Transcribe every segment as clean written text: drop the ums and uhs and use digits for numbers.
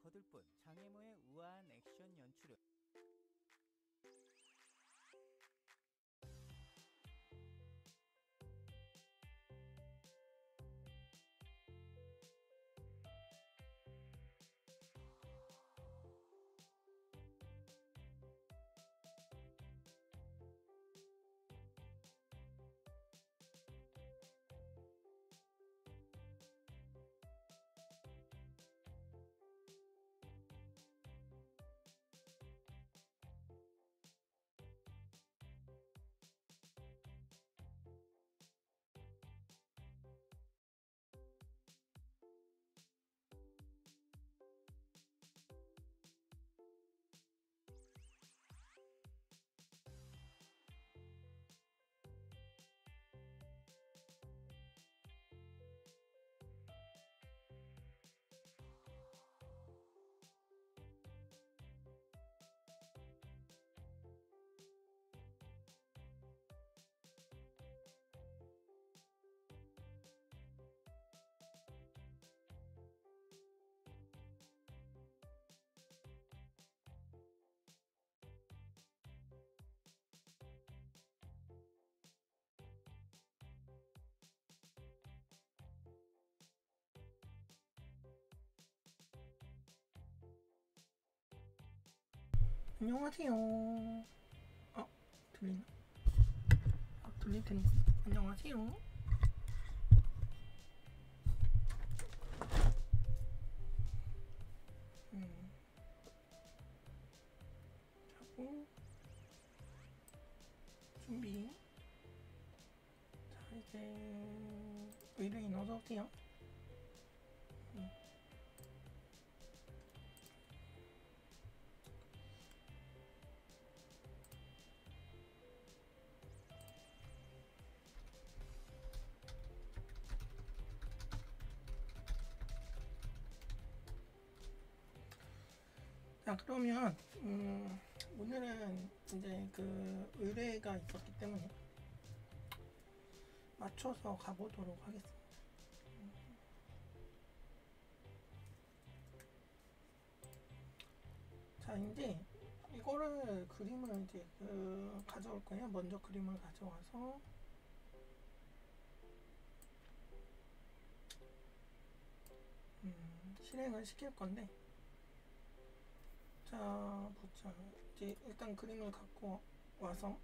거둘 뿐. 장혜모의 우아한 액션 연출은 안녕하세요. 들리나? 들릴 텐데. 안녕하세요. 자고 준비. 자, 이제 의뢰인 어서 오세요. 자, 그러면 오늘은 이제 그 의뢰가 있었기 때문에 맞춰서 가보도록 하겠습니다. 자, 이제 이거를 그림을 이제 가져올 거예요. 먼저 그림을 가져와서 실행을 시킬 건데, 자, 보자. 이제 일단 그림을 갖고 와서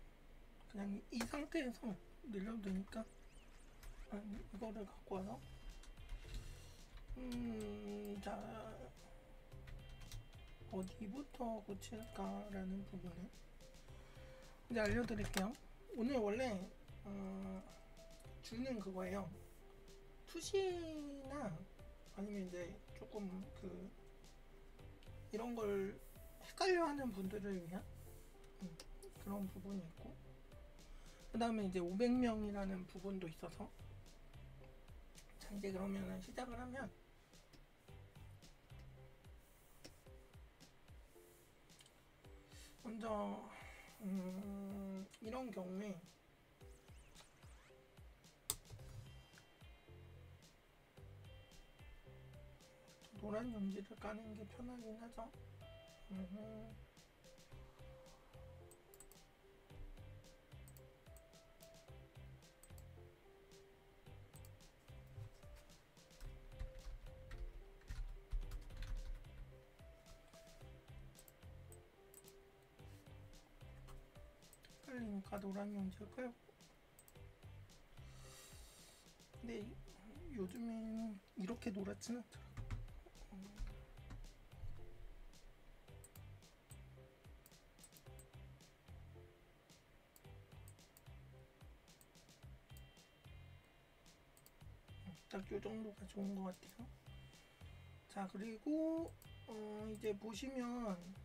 그냥 이 상태에서 늘려도 되니까 이거를 갖고 와서 자, 어디부터 고칠까라는 부분을 이제 알려드릴게요. 오늘 원래 주는 그거예요. 투시나 아니면 이제 조금 이런 걸 헷갈려하는 분들을 위한 그런 부분이 있고, 그 다음에 이제 500명이라는 부분도 있어서, 자, 이제 그러면 시작을 하면 먼저 이런 경우에 노란 연지를 까는 게 편하긴 하죠. 헷갈리니까 노란 연지를 깔고, 근데 요즘엔 이렇게 노랗진 않더라고. 딱 요 정도가 좋은 것 같아요. 자, 그리고 이제 보시면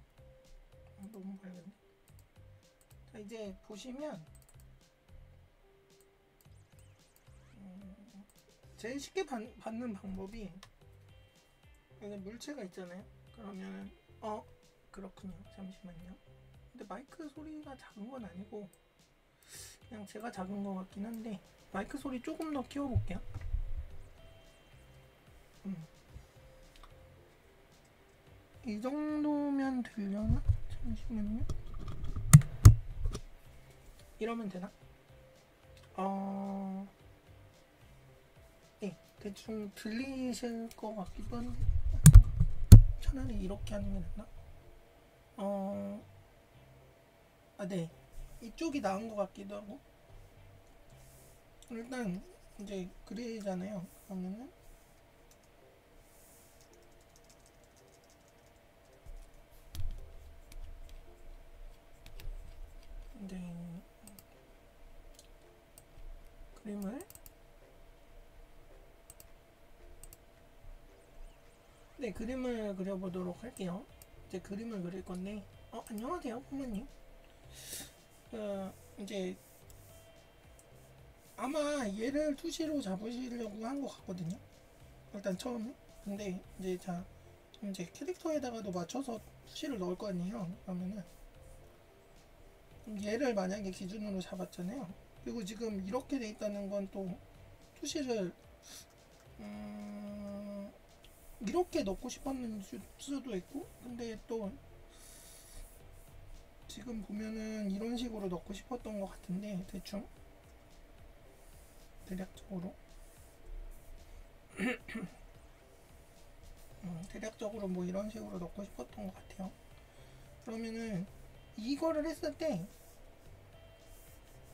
너무 밝은데. 자, 이제 보시면 제일 쉽게 받는 방법이, 여기 물체가 있잖아요. 그러면 그렇군요. 잠시만요. 근데 마이크 소리가 작은 건 아니고 그냥 제가 작은 것 같긴 한데, 마이크 소리 조금 더 키워볼게요. 이 정도면 되려나? 잠시만요. 이러면 되나? 네, 대충 들리실 것 같기도 한데 차라리 이렇게 하는 게 낫나? 네, 이쪽이 나은 것 같기도 하고. 일단 이제 그리잖아요. 그러면은 이제 그림을 그림을 그려보도록 할게요. 이제 그림을 그릴 건데, 안녕하세요, 부모님. 이제 아마 얘를 투시로 잡으시려고 한 것 같거든요. 일단 처음에. 근데 이제 이제 캐릭터에다가도 맞춰서 투시를 넣을 거 아니에요. 그러면은 얘를 만약에 기준으로 잡았잖아요. 그리고 지금 이렇게 돼 있다는 건 또 투시를 이렇게 넣고 싶었는 수도 있고, 근데 또 지금 보면은 이런 식으로 넣고 싶었던 것 같은데, 대략적으로 대략적으로 뭐 이런 식으로 넣고 싶었던 것 같아요. 그러면은 이거를 했을 때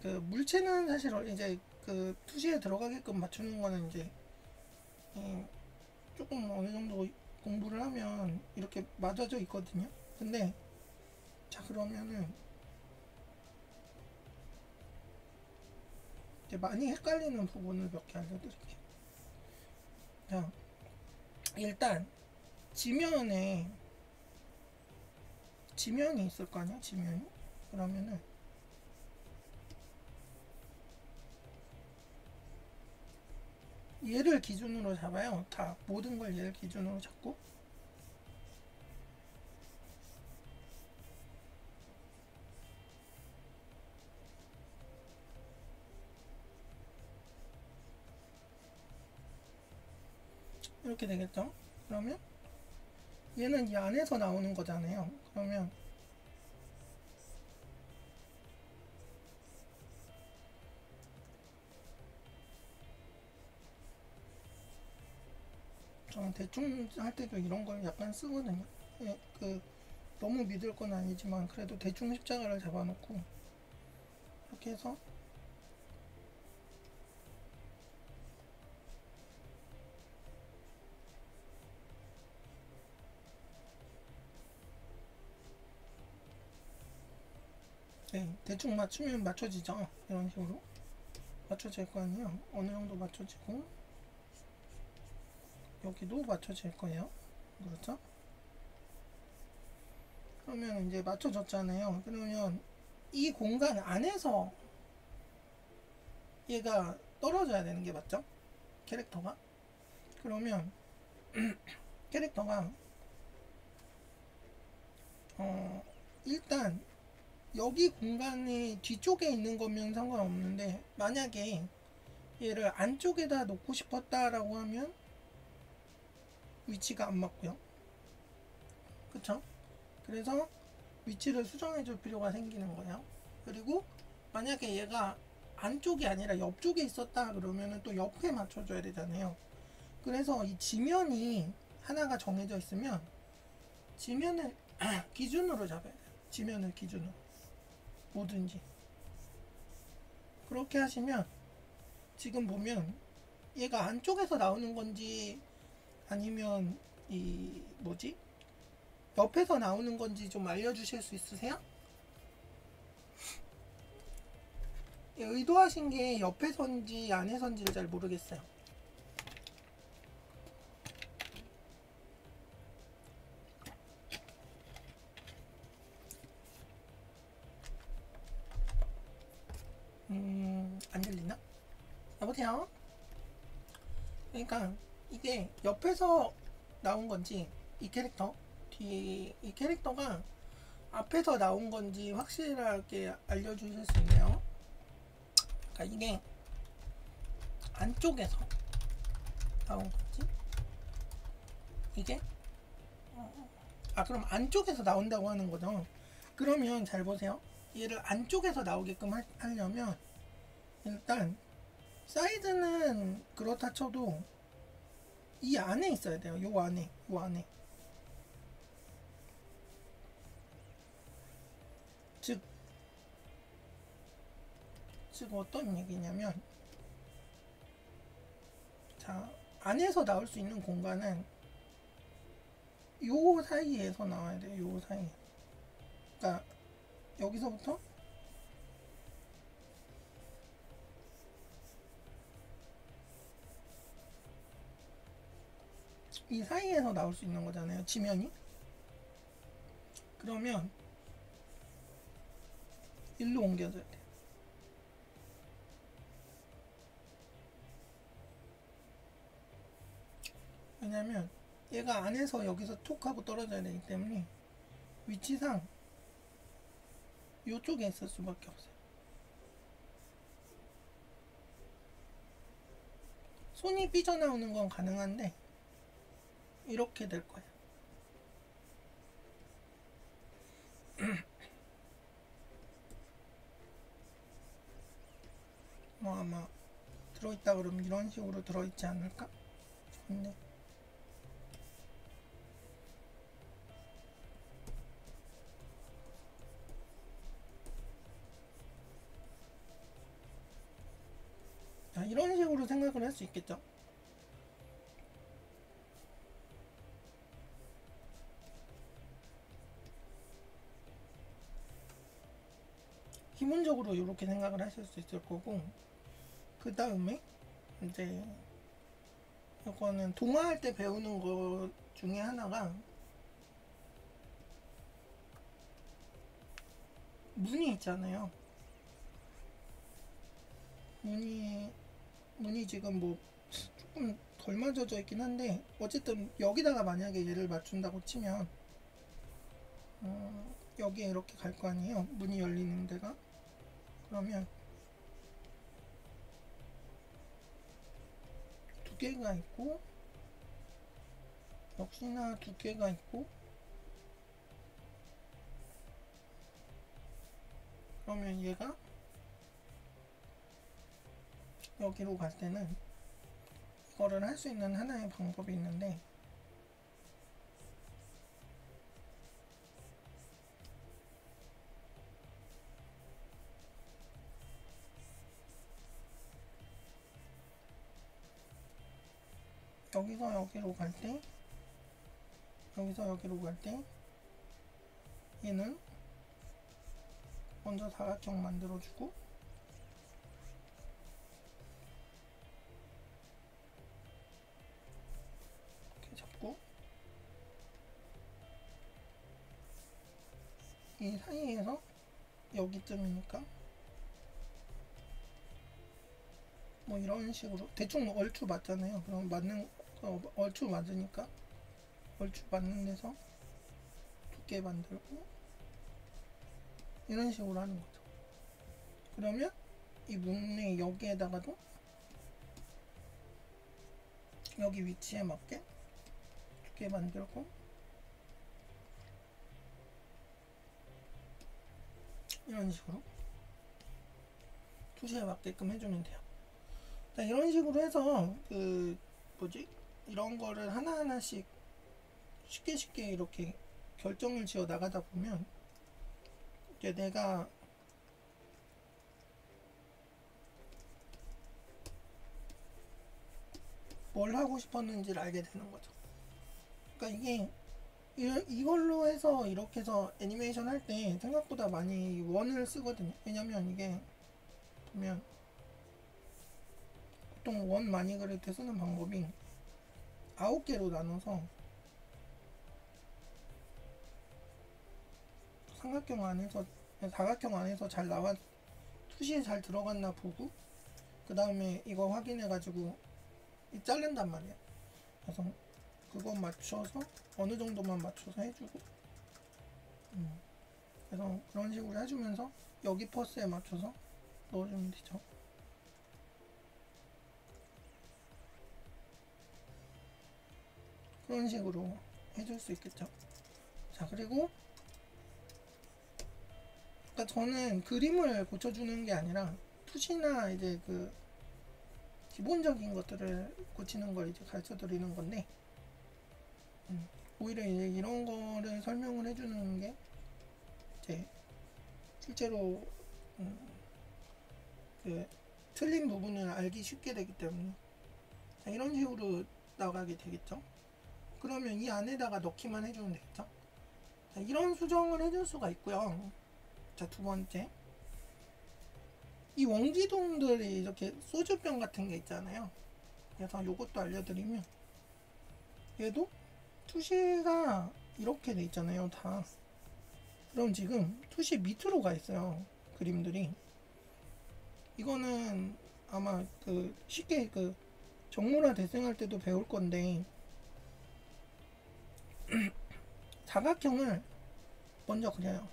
그 물체는 사실 이제 그 투시에 들어가게끔 맞추는 거는 이제 조금 어느 정도 공부를 하면 이렇게 맞아져 있거든요. 근데 자, 그러면은 이제 많이 헷갈리는 부분을 몇 개 알려드릴게요. 자, 일단 지면이 있을 거 아니야? 지면이. 그러면은 얘를 기준으로 잡아요. 다 모든 걸 얘를 기준으로 잡고, 이렇게 되겠죠? 그러면 얘는 이 안에서 나오는 거잖아요. 그러면 저는 대충 할 때도 이런 걸 약간 쓰거든요. 예, 너무 믿을 건 아니지만 그래도 대충 십자가를 잡아놓고 이렇게 해서 대충 맞추면 맞춰지죠. 이런 식으로 맞춰질 거 아니에요. 어느 정도 맞춰지고 여기도 맞춰질 거예요. 그렇죠? 그러면 이제 맞춰졌잖아요. 그러면 이 공간 안에서 얘가 떨어져야 되는 게 맞죠? 캐릭터가. 그러면 캐릭터가 일단 여기 공간이 뒤쪽에 있는 거면 상관없는데, 만약에 얘를 안쪽에다 놓고 싶었다라고 하면 위치가 안 맞고요. 그쵸? 그래서 위치를 수정해 줄 필요가 생기는 거예요. 그리고 만약에 얘가 안쪽이 아니라 옆쪽에 있었다 그러면은 또 옆에 맞춰줘야 되잖아요. 그래서 이 지면이 하나가 정해져 있으면 지면을 기준으로 잡아야 돼요. 지면을 기준으로. 뭐든지. 그렇게 하시면 지금 보면 얘가 안쪽에서 나오는 건지 아니면 이 뭐지? 옆에서 나오는 건지 좀 알려주실 수 있으세요? 의도하신 게 옆에선지 안에선지를 잘 모르겠어요. 안 들리나? 여보세요? 그러니까 이게 옆에서 나온 건지 이 캐릭터 뒤에 이 캐릭터가 앞에서 나온 건지 확실하게 알려주실 수 있나요? 그러니까 이게 안쪽에서 나온 건지 이게 아, 그럼 안쪽에서 나온다고 하는 거죠. 그러면 잘 보세요. 얘를 안쪽에서 나오게끔 하려면 일단 사이즈는 그렇다 쳐도 이 안에 있어야 돼요. 요 안에, 요 안에. 즉 어떤 얘기냐면, 자, 안에서 나올 수 있는 공간은 요 사이에서 나와야 돼요. 요 사이. 그러니까 여기서부터 이 사이에서 나올 수 있는 거잖아요. 지면이. 그러면 일로 옮겨줘야 돼요. 왜냐면 얘가 안에서 여기서 톡 하고 떨어져야 되기 때문에 위치상 이쪽에 있을 수밖에 없어요. 손이 삐져나오는 건 가능한데 이렇게 될 거예요. 뭐 아마 들어있다 그러면 이런 식으로 들어있지 않을까? 좋네. 자, 이런 식으로 생각을 할 수 있겠죠. 기본적으로 이렇게 생각을 하실 수 있을 거고, 그 다음에 이제 이거는 동화할 때 배우는 것 중에 하나가 문이 있잖아요. 문이 지금 뭐 조금 덜 맞아져 있긴 한데, 어쨌든 여기다가 만약에 얘를 맞춘다고 치면 여기에 이렇게 갈 거 아니에요. 문이 열리는 데가. 그러면 두 개가 있고, 역시나 두 개가 있고, 그러면 얘가 여기로 갈 때는 이거를 할 수 있는 하나의 방법이 있는데, 여기서 여기로 갈 때, 여기서 여기로 갈 때 얘는 먼저 사각형 만들어주고, 이렇게 잡고, 이 사이에서 여기쯤이니까 뭐 이런 식으로 대충 얼추 맞잖아요. 그럼 얼추 맞으니까 얼추 맞는 데서 두께 만들고 이런 식으로 하는 거죠. 그러면 이 문의 여기에다가도 여기 위치에 맞게 두께 만들고 이런 식으로 투시에 맞게끔 해주면 돼요. 자, 이런 식으로 해서 이런 거를 하나하나씩 쉽게 이렇게 결정을 지어 나가다 보면 이제 내가 뭘 하고 싶었는지를 알게 되는 거죠. 그러니까 이걸로 해서 이렇게 해서 애니메이션 할 때 생각보다 많이 원을 쓰거든요. 왜냐면 이게 보면 보통 원 많이 그릴 때 쓰는 방법이 9개로 나눠서 사각형 안에서 잘 나와 투시에 잘 들어갔나 보고, 그 다음에 이거 확인해 가지고 자른단 말이야. 그래서 그거 맞춰서 어느 정도만 맞춰서 해주고, 그래서 그런 식으로 해주면서 여기 퍼스에 맞춰서 넣어주면 되죠. 그런 식으로 해줄 수 있겠죠. 자, 그리고 그러니까 저는 그림을 고쳐주는 게 아니라 투시나 이제 그 기본적인 것들을 고치는 걸 이제 가르쳐 드리는 건데, 오히려 이제 이런 거를 설명을 해주는 게 이제 실제로 그 틀린 부분을 알기 쉽게 되기 때문에, 자, 이런 식으로 나가게 되겠죠. 그러면 이 안에다가 넣기만 해주면 되겠죠. 자, 이런 수정을 해줄 수가 있고요. 자, 두 번째, 이 원기둥들이 이렇게 소주병 같은 게 있잖아요. 그래서 요것도 알려드리면, 얘도 투시가 이렇게 돼 있잖아요, 다. 그럼 지금 투시 밑으로 가 있어요, 그림들이. 이거는 아마 그 쉽게 그 정모라 대생할 때도 배울 건데, 사각형을 먼저 그려요.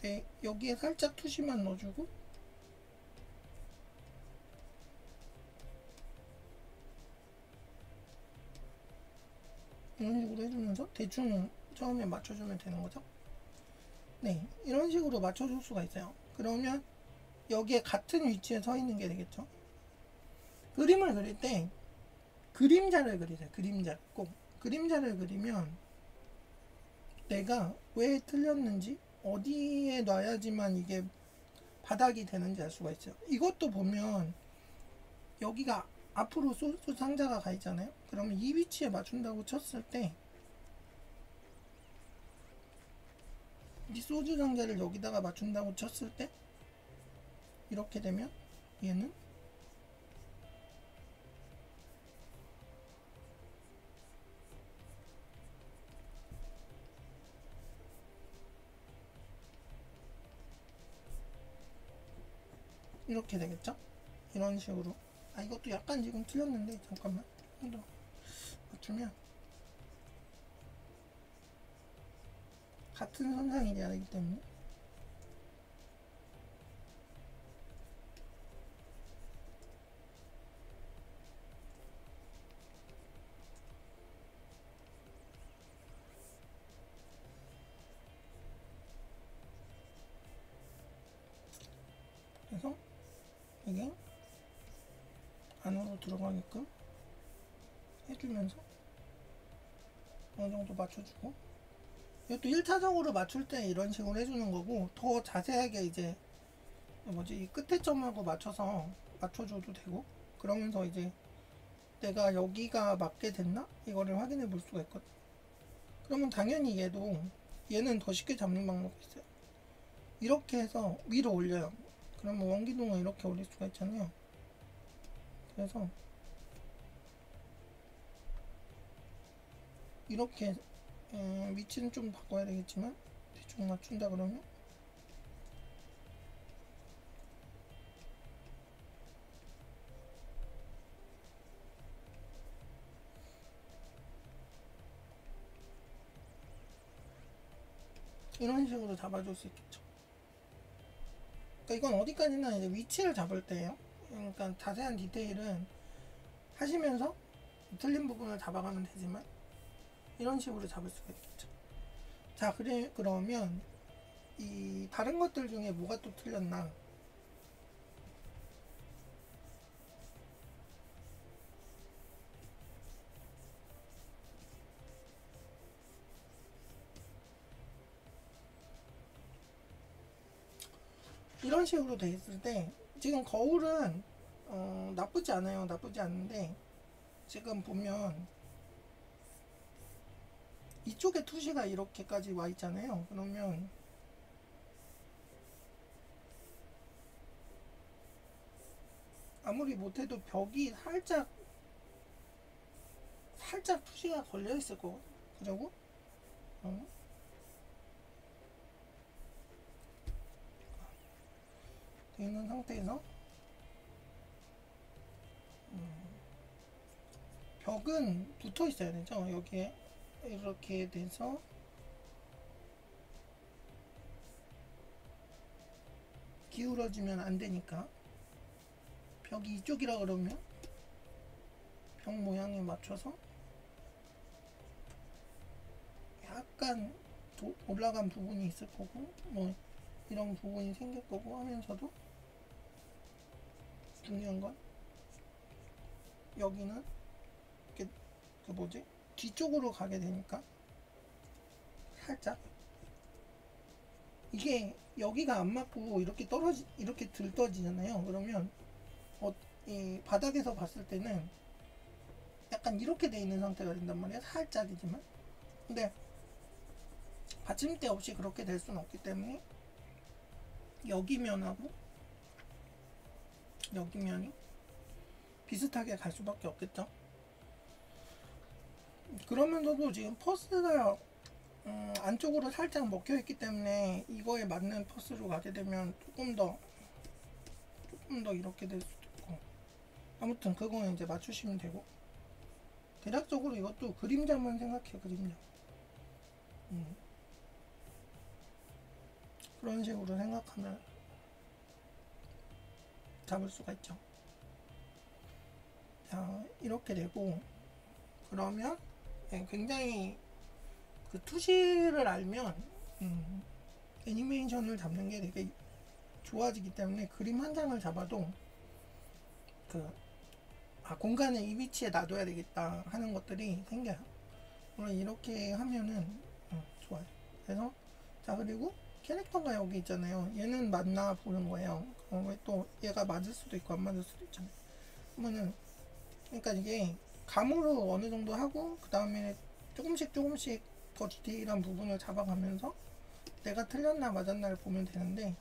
네, 여기에 살짝 투시만 넣어주고, 이런 식으로 해주면서 대충 처음에 맞춰주면 되는 거죠. 네, 이런 식으로 맞춰줄 수가 있어요. 그러면 여기에 같은 위치에 서 있는 게 되겠죠. 그림을 그릴 때 그림자를 그리세요. 그림자. 꼭 그림자를 그리면 내가 왜 틀렸는지, 어디에 놔야지만 이게 바닥이 되는지 알 수가 있어요. 이것도 보면 여기가 앞으로 소주 상자가 가 있잖아요. 그러면 이 위치에 맞춘다고 쳤을 때, 이 소주 상자를 여기다가 맞춘다고 쳤을 때 이렇게 되면 얘는 이렇게 되겠죠. 이런 식으로. 아, 이것도 약간 지금 틀렸는데 잠깐만 좀 더 맞추면 같은 선상이 돼야 되기 때문에. 그래서 이게 안으로 들어가게끔 해주면서 어느 정도 맞춰주고, 이것도 1차적으로 맞출 때 이런 식으로 해주는 거고, 더 자세하게 이제 이 끝에 점하고 맞춰서 맞춰줘도 되고, 그러면서 이제 내가 여기가 맞게 됐나? 이거를 확인해 볼 수가 있거든. 그러면 당연히 얘는 더 쉽게 잡는 방법이 있어요. 이렇게 해서 위로 올려요. 그러면 원기둥을 이렇게 올릴 수가 있잖아요. 그래서 이렇게 위치는 좀 바꿔야 되겠지만 대충 맞춘다 그러면 이런 식으로 잡아줄 수 있겠죠. 그러니까 이건 어디까지나 이제 위치를 잡을 때예요. 그러니까 자세한 디테일은 하시면서 틀린 부분을 잡아가면 되지만 이런 식으로 잡을 수가 있겠죠. 자, 그러면 이 다른 것들 중에 뭐가 또 틀렸나? 이런 식으로 돼 있을 때 지금 거울은 나쁘지 않아요. 나쁘지 않은데 지금 보면 이쪽에 투시가 이렇게까지 와 있잖아요. 그러면 아무리 못해도 벽이 살짝 투시가 걸려 있을 거고, 그리고 돼 있는 상태에서 벽은 붙어 있어야 되죠. 여기에 이렇게 돼서 기울어지면 안 되니까 벽이 이쪽이라 그러면 벽 모양에 맞춰서 약간 올라간 부분이 있을 거고 뭐 이런 부분이 생길 거고 하면서도 중요한 건 여기는 이렇게 그 뭐지 뒤쪽으로 가게 되니까 살짝 이게 여기가 안 맞고 이렇게 이렇게 들떠지잖아요. 그러면 이 바닥에서 봤을 때는 약간 이렇게 돼 있는 상태가 된단 말이에요. 살짝이지만. 근데 받침대 없이 그렇게 될 수는 없기 때문에 여기 면하고 여기 면이 비슷하게 갈 수밖에 없겠죠. 그러면서도 지금 퍼스가 안쪽으로 살짝 먹혀 있기 때문에 이거에 맞는 퍼스로 가게 되면 조금 더 이렇게 될 수도 있고, 아무튼 그거는 이제 맞추시면 되고, 대략적으로 이것도 그림자만 생각해요. 그림자. 그런 식으로 생각하면 잡을 수가 있죠. 자, 이렇게 되고, 그러면 굉장히 그 투시를 알면 애니메이션을 잡는 게 되게 좋아지기 때문에 그림 한 장을 잡아도 공간을 이 위치에 놔둬야 되겠다 하는 것들이 생겨요. 물론 이렇게 하면은 좋아요. 그래서 자, 그리고 캐릭터가 여기 있잖아요. 얘는 맞나 보는 거예요. 왜 또 얘가 맞을 수도 있고 안 맞을 수도 있잖아요. 그러면은 그러니까 이게 감으로 어느 정도 하고 그 다음에 조금씩 더 디테일한 부분을 잡아가면서 내가 틀렸나 맞았나를 보면 되는데,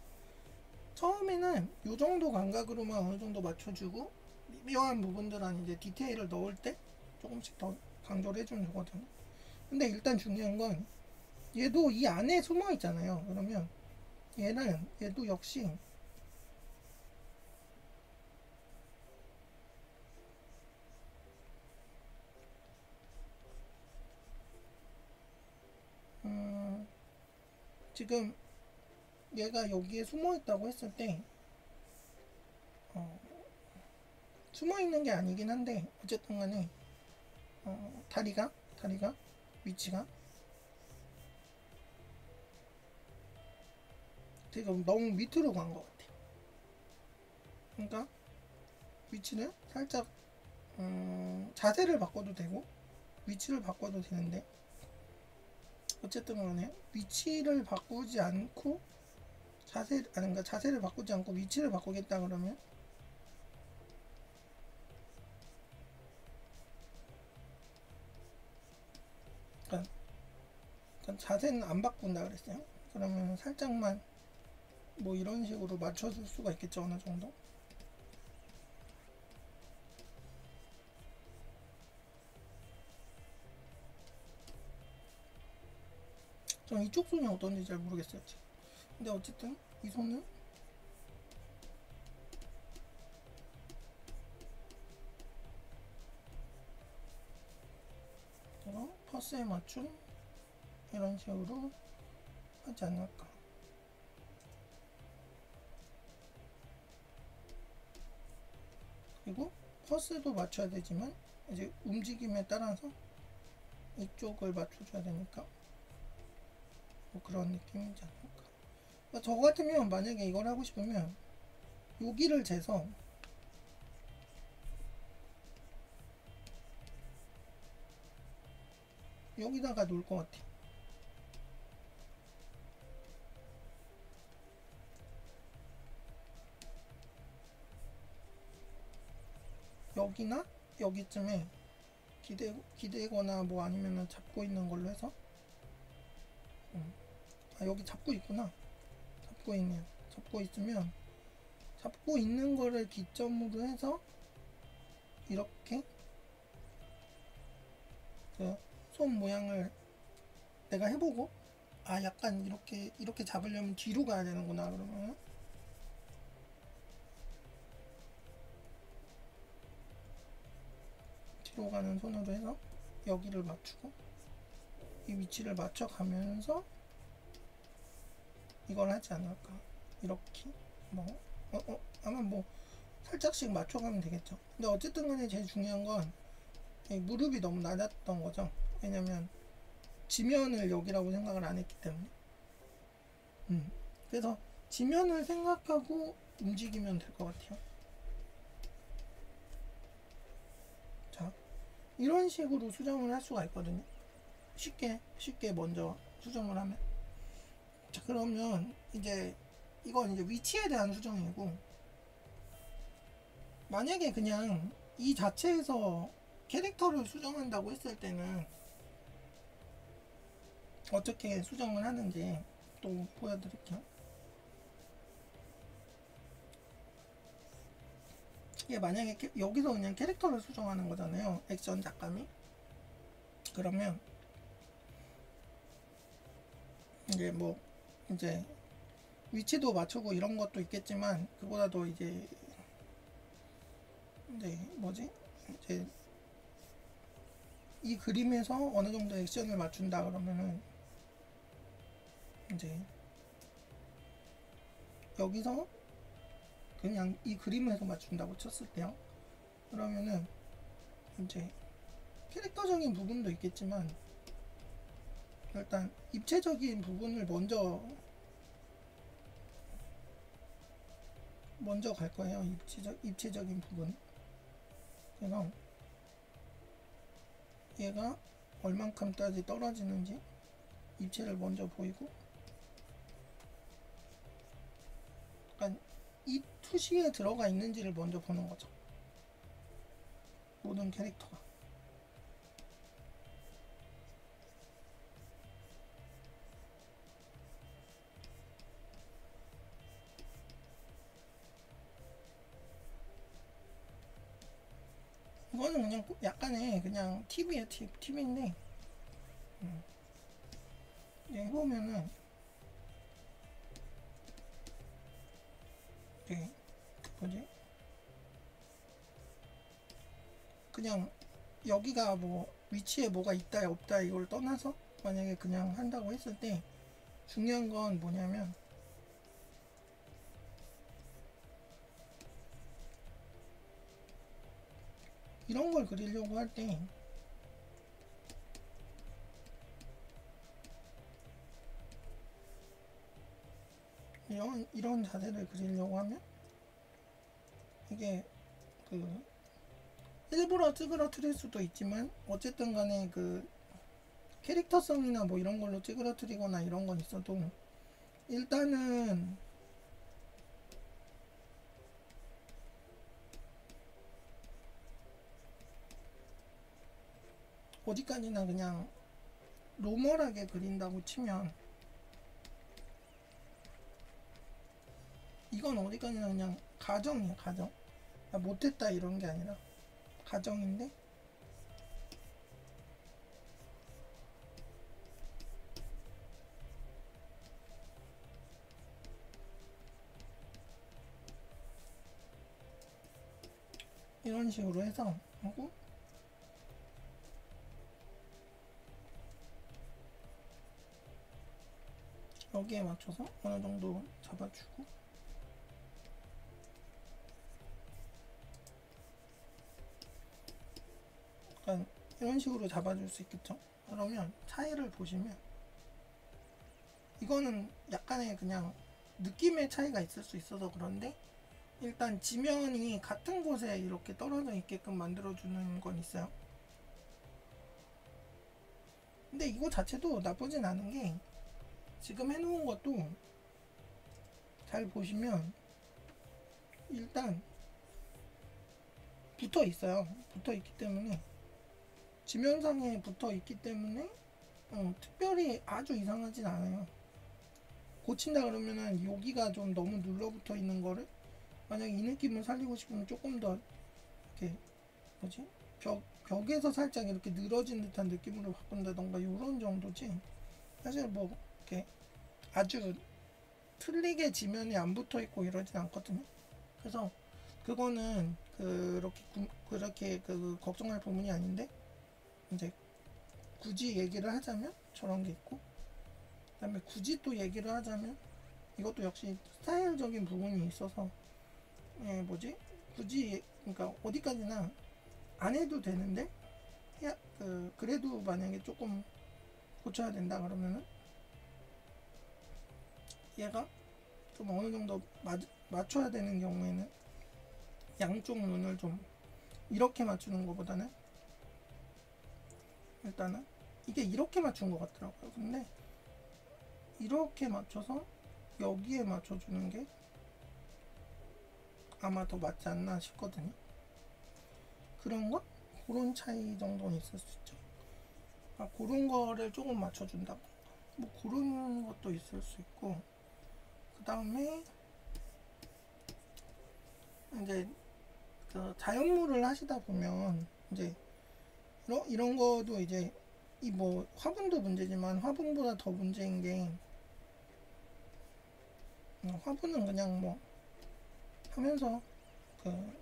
처음에는 이 정도 감각으로만 어느 정도 맞춰주고 미묘한 부분들은 이제 디테일을 넣을 때 조금씩 더 강조를 해주는 거거든요. 근데 일단 중요한 건 얘도 이 안에 숨어 있잖아요. 그러면 얘도 역시 지금 얘가 여기에 숨어 있다고 했을 때 숨어 있는 게 아니긴 한데 어쨌든 간에 다리가 위치가 지금 너무 밑으로 간 것 같아. 그러니까 위치는 살짝 자세를 바꿔도 되고 위치를 바꿔도 되는데, 어쨌든 간에 위치를 바꾸지 않고 그러니까 자세를 바꾸지 않고 위치를 바꾸겠다 그러면 그러니까 자세는 안 바꾼다 그랬어요. 그러면 살짝만 뭐 이런 식으로 맞춰줄 수가 있겠죠. 어느 정도. 전 이쪽 손이 어떤지 잘 모르겠어요 지금. 근데 어쨌든 이 손은 이거 퍼스에 맞춘 이런 식으로 하지 않을까. 그리고 퍼스도 맞춰야 되지만 이제 움직임에 따라서 이쪽을 맞춰줘야 되니까 뭐 그런 느낌이지 않을까. 그러니까 저 같으면 만약에 이걸 하고 싶으면 여기를 재서 여기다가 놓을 것 같아. 여기나 여기쯤에 기대거나 뭐 아니면은 잡고 있는 걸로 해서 여기 잡고 있구나. 잡고 있으면 잡고 있는 거를 기점으로 해서 이렇게 그 손 모양을 내가 해보고 약간 이렇게 잡으려면 뒤로 가야 되는구나. 그러면 뒤로 가는 손으로 해서 여기를 맞추고 이 위치를 맞춰가면서 이걸 하지 않을까. 이렇게 뭐 아마 뭐 살짝씩 맞춰가면 되겠죠. 근데 어쨌든 간에 제일 중요한 건 무릎이 너무 낮았던 거죠. 왜냐면 지면을 여기라고 생각을 안 했기 때문에. 그래서 지면을 생각하고 움직이면 될 것 같아요. 자, 이런 식으로 수정을 할 수가 있거든요. 쉽게 먼저 수정을 하면. 자, 그러면 이제 이건 이제 위치에 대한 수정이고, 만약에 그냥 이 자체에서 캐릭터를 수정한다고 했을 때는 어떻게 수정을 하는지 또 보여드릴게요. 이게 만약에 여기서 그냥 캐릭터를 수정하는 거잖아요. 액션 작감이. 그러면 이제 뭐 이제 위치도 맞추고 이런 것도 있겠지만, 그보다도 이제 뭐지? 이제 이 그림에서 어느 정도 액션을 맞춘다 그러면은 이제 여기서 그냥 이 그림에서 맞춘다고 쳤을 때요. 그러면은 이제 캐릭터적인 부분도 있겠지만 일단 입체적인 부분을 먼저 갈 거예요. 입체적인 부분. 그래서 얘가 얼만큼까지 떨어지는지 입체를 먼저 보이고, 그러니까 이 투시에 들어가 있는지를 먼저 보는 거죠. 모든 캐릭터가. 이거는 그냥 약간의 그냥 팁이에요. 팁인데 해보면은 뭐지? 그냥 여기가 뭐 위치에 뭐가 있다 없다 이걸 떠나서 만약에 그냥 한다고 했을 때 중요한 건 뭐냐면 이런 걸 그리려고 할 때 이런 자세를 그리려고 하면 이게 그 일부러 찌그러뜨릴 수도 있지만 어쨌든 간에 그 캐릭터성이나 뭐 이런 걸로 찌그러뜨리거나 이런 건 있어도 일단은 어디까지나 그냥 노멀하게 그린다고 치면 이건 어디까지나 그냥 가정이에요. 가정. 못했다 이런 게 아니라 가정인데 이런 식으로 해서 하고 여기에 맞춰서 어느 정도 잡아주고 약간 이런 식으로 잡아줄 수 있겠죠. 그러면 차이를 보시면 이거는 약간의 그냥 느낌의 차이가 있을 수 있어서 그런데 일단 지면이 같은 곳에 이렇게 떨어져 있게끔 만들어주는 건 있어요. 근데 이거 자체도 나쁘진 않은 게 지금 해놓은 것도 잘 보시면 일단 붙어 있어요. 붙어 있기 때문에 지면상에 붙어 있기 때문에 특별히 아주 이상하진 않아요. 고친다 그러면은 여기가 좀 너무 눌러붙어 있는 거를 만약에 이 느낌을 살리고 싶으면 조금 더 이렇게 뭐지? 벽에서 살짝 이렇게 늘어진 듯한 느낌으로 바꾼다던가 이런 정도지 사실 뭐 이렇게 아주 틀리게 지면이 안 붙어 있고 이러진 않거든요. 그래서 그거는 그렇게 걱정할 부분이 아닌데 이제 굳이 얘기를 하자면 저런 게 있고, 그다음에 굳이 또 얘기를 하자면 이것도 역시 스타일적인 부분이 있어서 뭐지? 굳이 그러니까 어디까지나 안 해도 되는데 그래도 만약에 조금 고쳐야 된다 그러면은 얘가 좀 어느 정도 맞춰야 되는 경우에는 양쪽 눈을 좀 이렇게 맞추는 것보다는 일단은 이게 이렇게 맞춘 것 같더라고요. 근데 이렇게 맞춰서 여기에 맞춰주는 게 아마 더 맞지 않나 싶거든요. 그런 것? 그런 차이 정도는 있을 수 있죠. 그런 거를 조금 맞춰준다. 뭐 그런 것도 있을 수 있고, 그 다음에 이제 그 자연물을 하시다 보면 이제 이런 거도 이제 이 뭐 화분도 문제지만 화분보다 더 문제인 게 화분은 그냥 뭐 하면서 그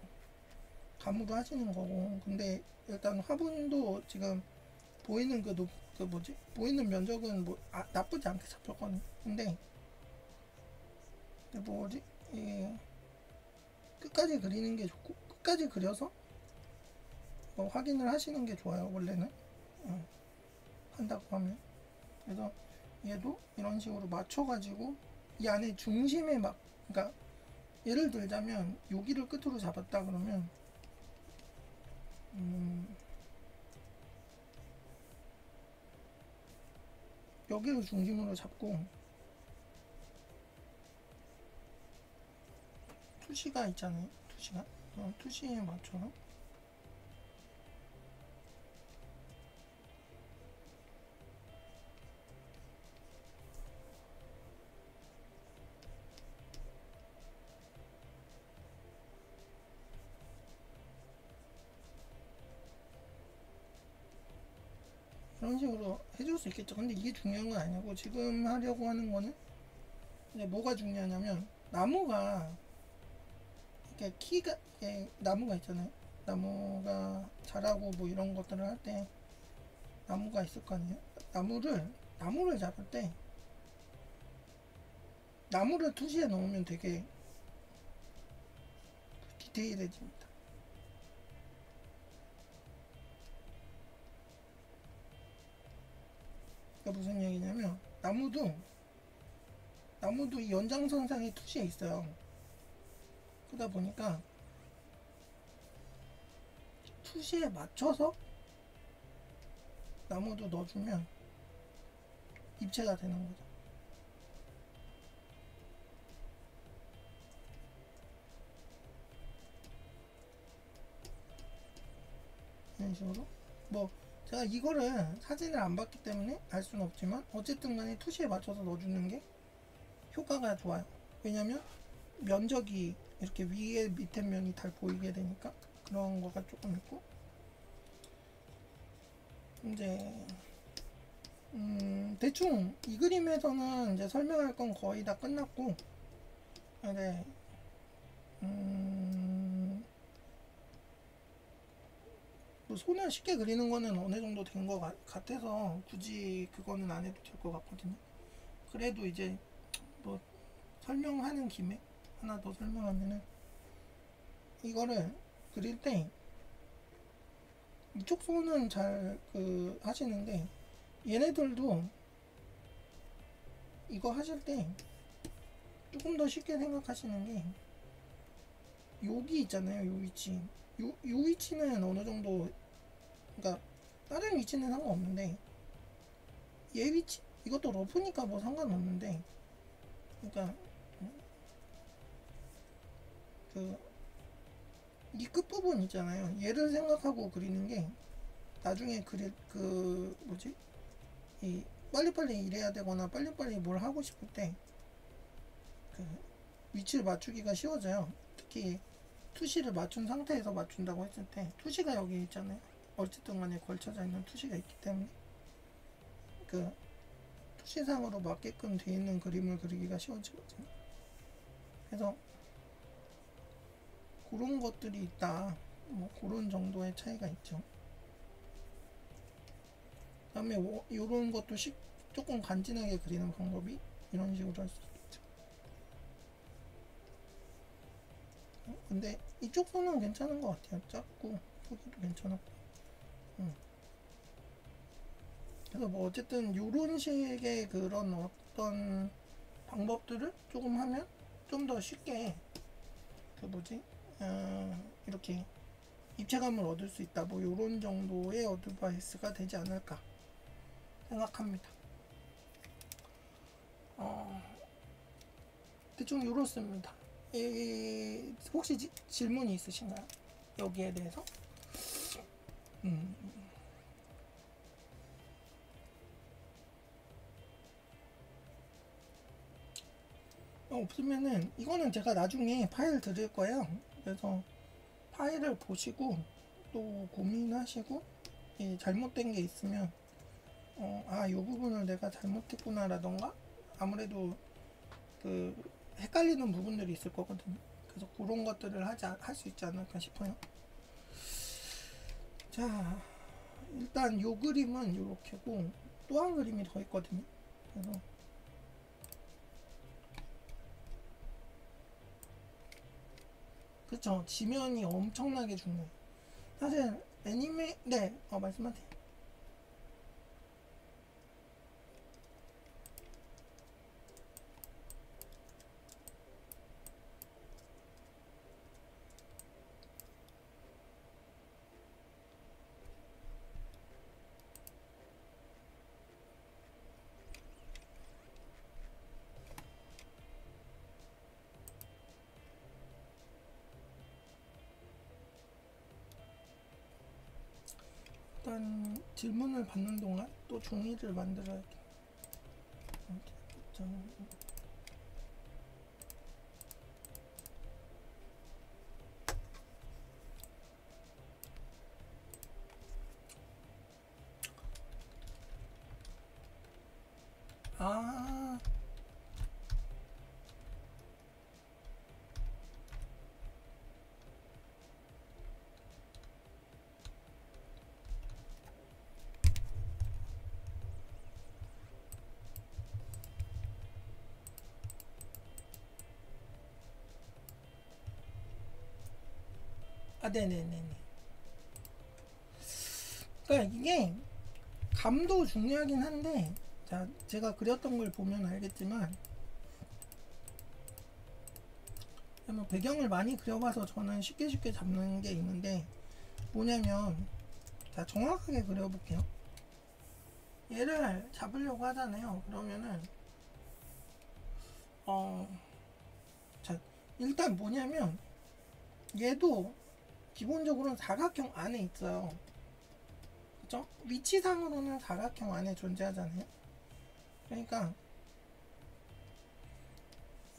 가무도 하시는 거고, 근데 일단 화분도 지금 보이는 보이는 면적은 뭐 나쁘지 않게 잡혔거든요. 근데 뭐지 끝까지 그리는 게 좋고 끝까지 그려서 확인을 하시는 게 좋아요. 원래는 한다고 하면. 그래서 얘도 이런 식으로 맞춰가지고 이 안에 중심에 그러니까 예를 들자면 여기를 끝으로 잡았다 그러면 여기를 중심으로 잡고 투시가 있잖아요. 투시에 맞춰서 이런 식으로 해줄 수 있겠죠. 근데 이게 중요한 건 아니고 지금 하려고 하는 거는 이제 뭐가 중요하냐면 나무가 나무가 있잖아요. 나무가 자라고 뭐 이런 것들을 할 때 나무가 있을 거 아니에요. 나무를 잡을 때 나무를 투시에 넣으면 되게 디테일해집니다. 그러니까 무슨 얘기냐면 나무도 이 연장선상에 투시에 있어요. 그러다 보니까 투시에 맞춰서 나무도 넣어주면 입체가 되는 거죠. 이런 식으로 뭐 제가 이거를 사진을 안 봤기 때문에 알 수는 없지만 어쨌든 간에 투시에 맞춰서 넣어주는 게 효과가 좋아요. 왜냐면 면적이 이렇게 위에 밑에 면이 잘 보이게 되니까 그런 거가 조금 있고, 이제 대충 이 그림에서는 이제 설명할 건 거의 다 끝났고, 이제 뭐 손을 쉽게 그리는 거는 어느 정도 된 것 같아서 굳이 그거는 안 해도 될 것 같거든요. 그래도 이제 뭐 설명하는 김에 하나 더 설명하면은, 이거를 그릴 때 이쪽 손은 잘 하시는데 얘네들도 이거 하실 때 조금 더 쉽게 생각하시는 게 여기 있잖아요. 요 위치. 요 위치는 어느 정도, 그러니까 다른 위치는 상관없는데 얘 위치, 이것도 러프니까 뭐 상관없는데, 그러니까 이 끝부분 있잖아요. 얘를 생각하고 그리는 게 나중에 이 빨리빨리 일해야 되거나 빨리빨리 뭘 하고 싶을 때 위치를 맞추기가 쉬워져요. 특히 투시를 맞춘 상태에서 맞춘다고 했을 때 투시가 여기 있잖아요. 어쨌든 간에 걸쳐져 있는 투시가 있기 때문에 투시상으로 맞게끔 돼 있는 그림을 그리기가 쉬워지거든요. 그래서 그런 것들이 있다. 뭐 그런 정도의 차이가 있죠. 그 다음에 이런 것도 조금 간지나게 그리는 방법이 이런 식으로 할 수 있겠죠. 근데 이쪽 손은 괜찮은 것 같아요. 작고 크기도 괜찮았고. 그래서 뭐 어쨌든 요런 식의 그런 어떤 방법들을 조금 하면 좀 더 쉽게 그 뭐지 이렇게 입체감을 얻을 수 있다. 뭐 요런 정도의 어드바이스가 되지 않을까 생각합니다. 대충 요렇습니다. 혹시 질문이 있으신가요? 여기에 대해서? 없으면은 이거는 제가 나중에 파일 드릴 거예요. 그래서 파일을 보시고 또 고민하시고 잘못된 게 있으면 이 부분을 내가 잘못했구나 라던가 아무래도 그 헷갈리는 부분들이 있을 거거든요. 그래서 그런 것들을 할 수 있지 않을까 싶어요. 자, 일단 요 그림은 요렇게고 또 한 그림이 더 있거든요. 그래서 그쵸, 지면이 엄청나게 중요해요. 사실 네, 말씀하세요. 일단 질문을 받는 동안 또 종이를 만들어야겠네. 아, 네네네네. 그러니까 이게 감도 중요하긴 한데, 자, 제가 그렸던 걸 보면 알겠지만, 뭐 배경을 많이 그려봐서 저는 쉽게 잡는 게 있는데, 뭐냐면, 자, 정확하게 그려볼게요. 얘를 잡으려고 하잖아요. 그러면은, 자, 일단 뭐냐면, 얘도 기본적으로는 사각형 안에 있어요. 그쵸? 위치상으로는 사각형 안에 존재하잖아요. 그러니까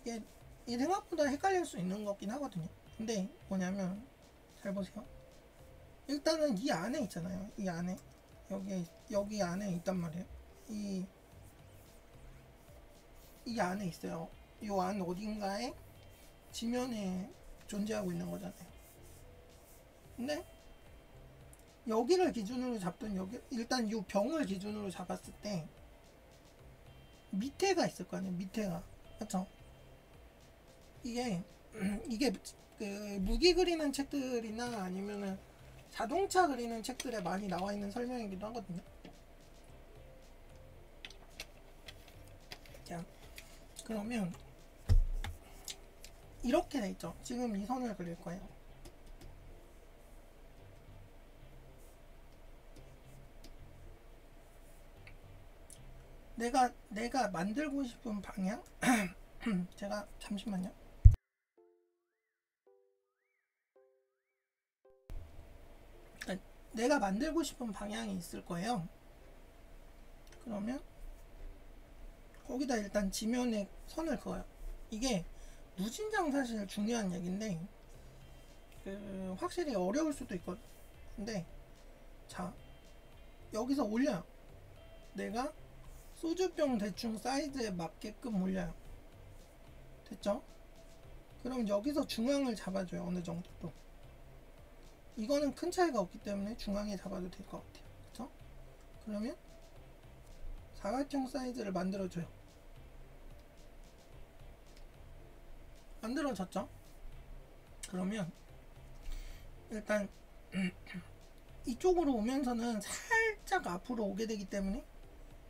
이게 생각보다 헷갈릴 수 있는 거긴 하거든요. 근데 뭐냐면 잘 보세요. 일단은 이 안에 있잖아요. 이 안에 여기 안에 있단 말이에요. 이 안에 있어요. 이 안 어딘가에 지면에 존재하고 있는 거잖아요. 근데 여기를 기준으로 잡던 일단 이 병을 기준으로 잡았을 때 밑에가 있을 거 아니에요. 밑에가. 그쵸? 이게 그 무기 그리는 책들이나 아니면은 자동차 그리는 책들에 많이 나와 있는 설명이기도 하거든요. 자, 그러면 이렇게 돼 있죠. 지금 이 선을 그릴 거예요. 내가 만들고 싶은 방향 제가 잠시만요. 내가 만들고 싶은 방향이 있을 거예요. 그러면 거기다 일단 지면에 선을 그어요. 이게 무진장 사실 중요한 얘기인데 확실히 어려울 수도 있거든. 근데 자, 여기서 올려요. 내가 소주병 대충 사이즈에 맞게끔 올려요. 됐죠? 그럼 여기서 중앙을 잡아줘요. 어느 정도 또. 이거는 큰 차이가 없기 때문에 중앙에 잡아도 될 것 같아요. 그쵸? 그러면 사각형 사이즈를 만들어줘요. 만들어졌죠? 그러면 일단 이쪽으로 오면서는 살짝 앞으로 오게 되기 때문에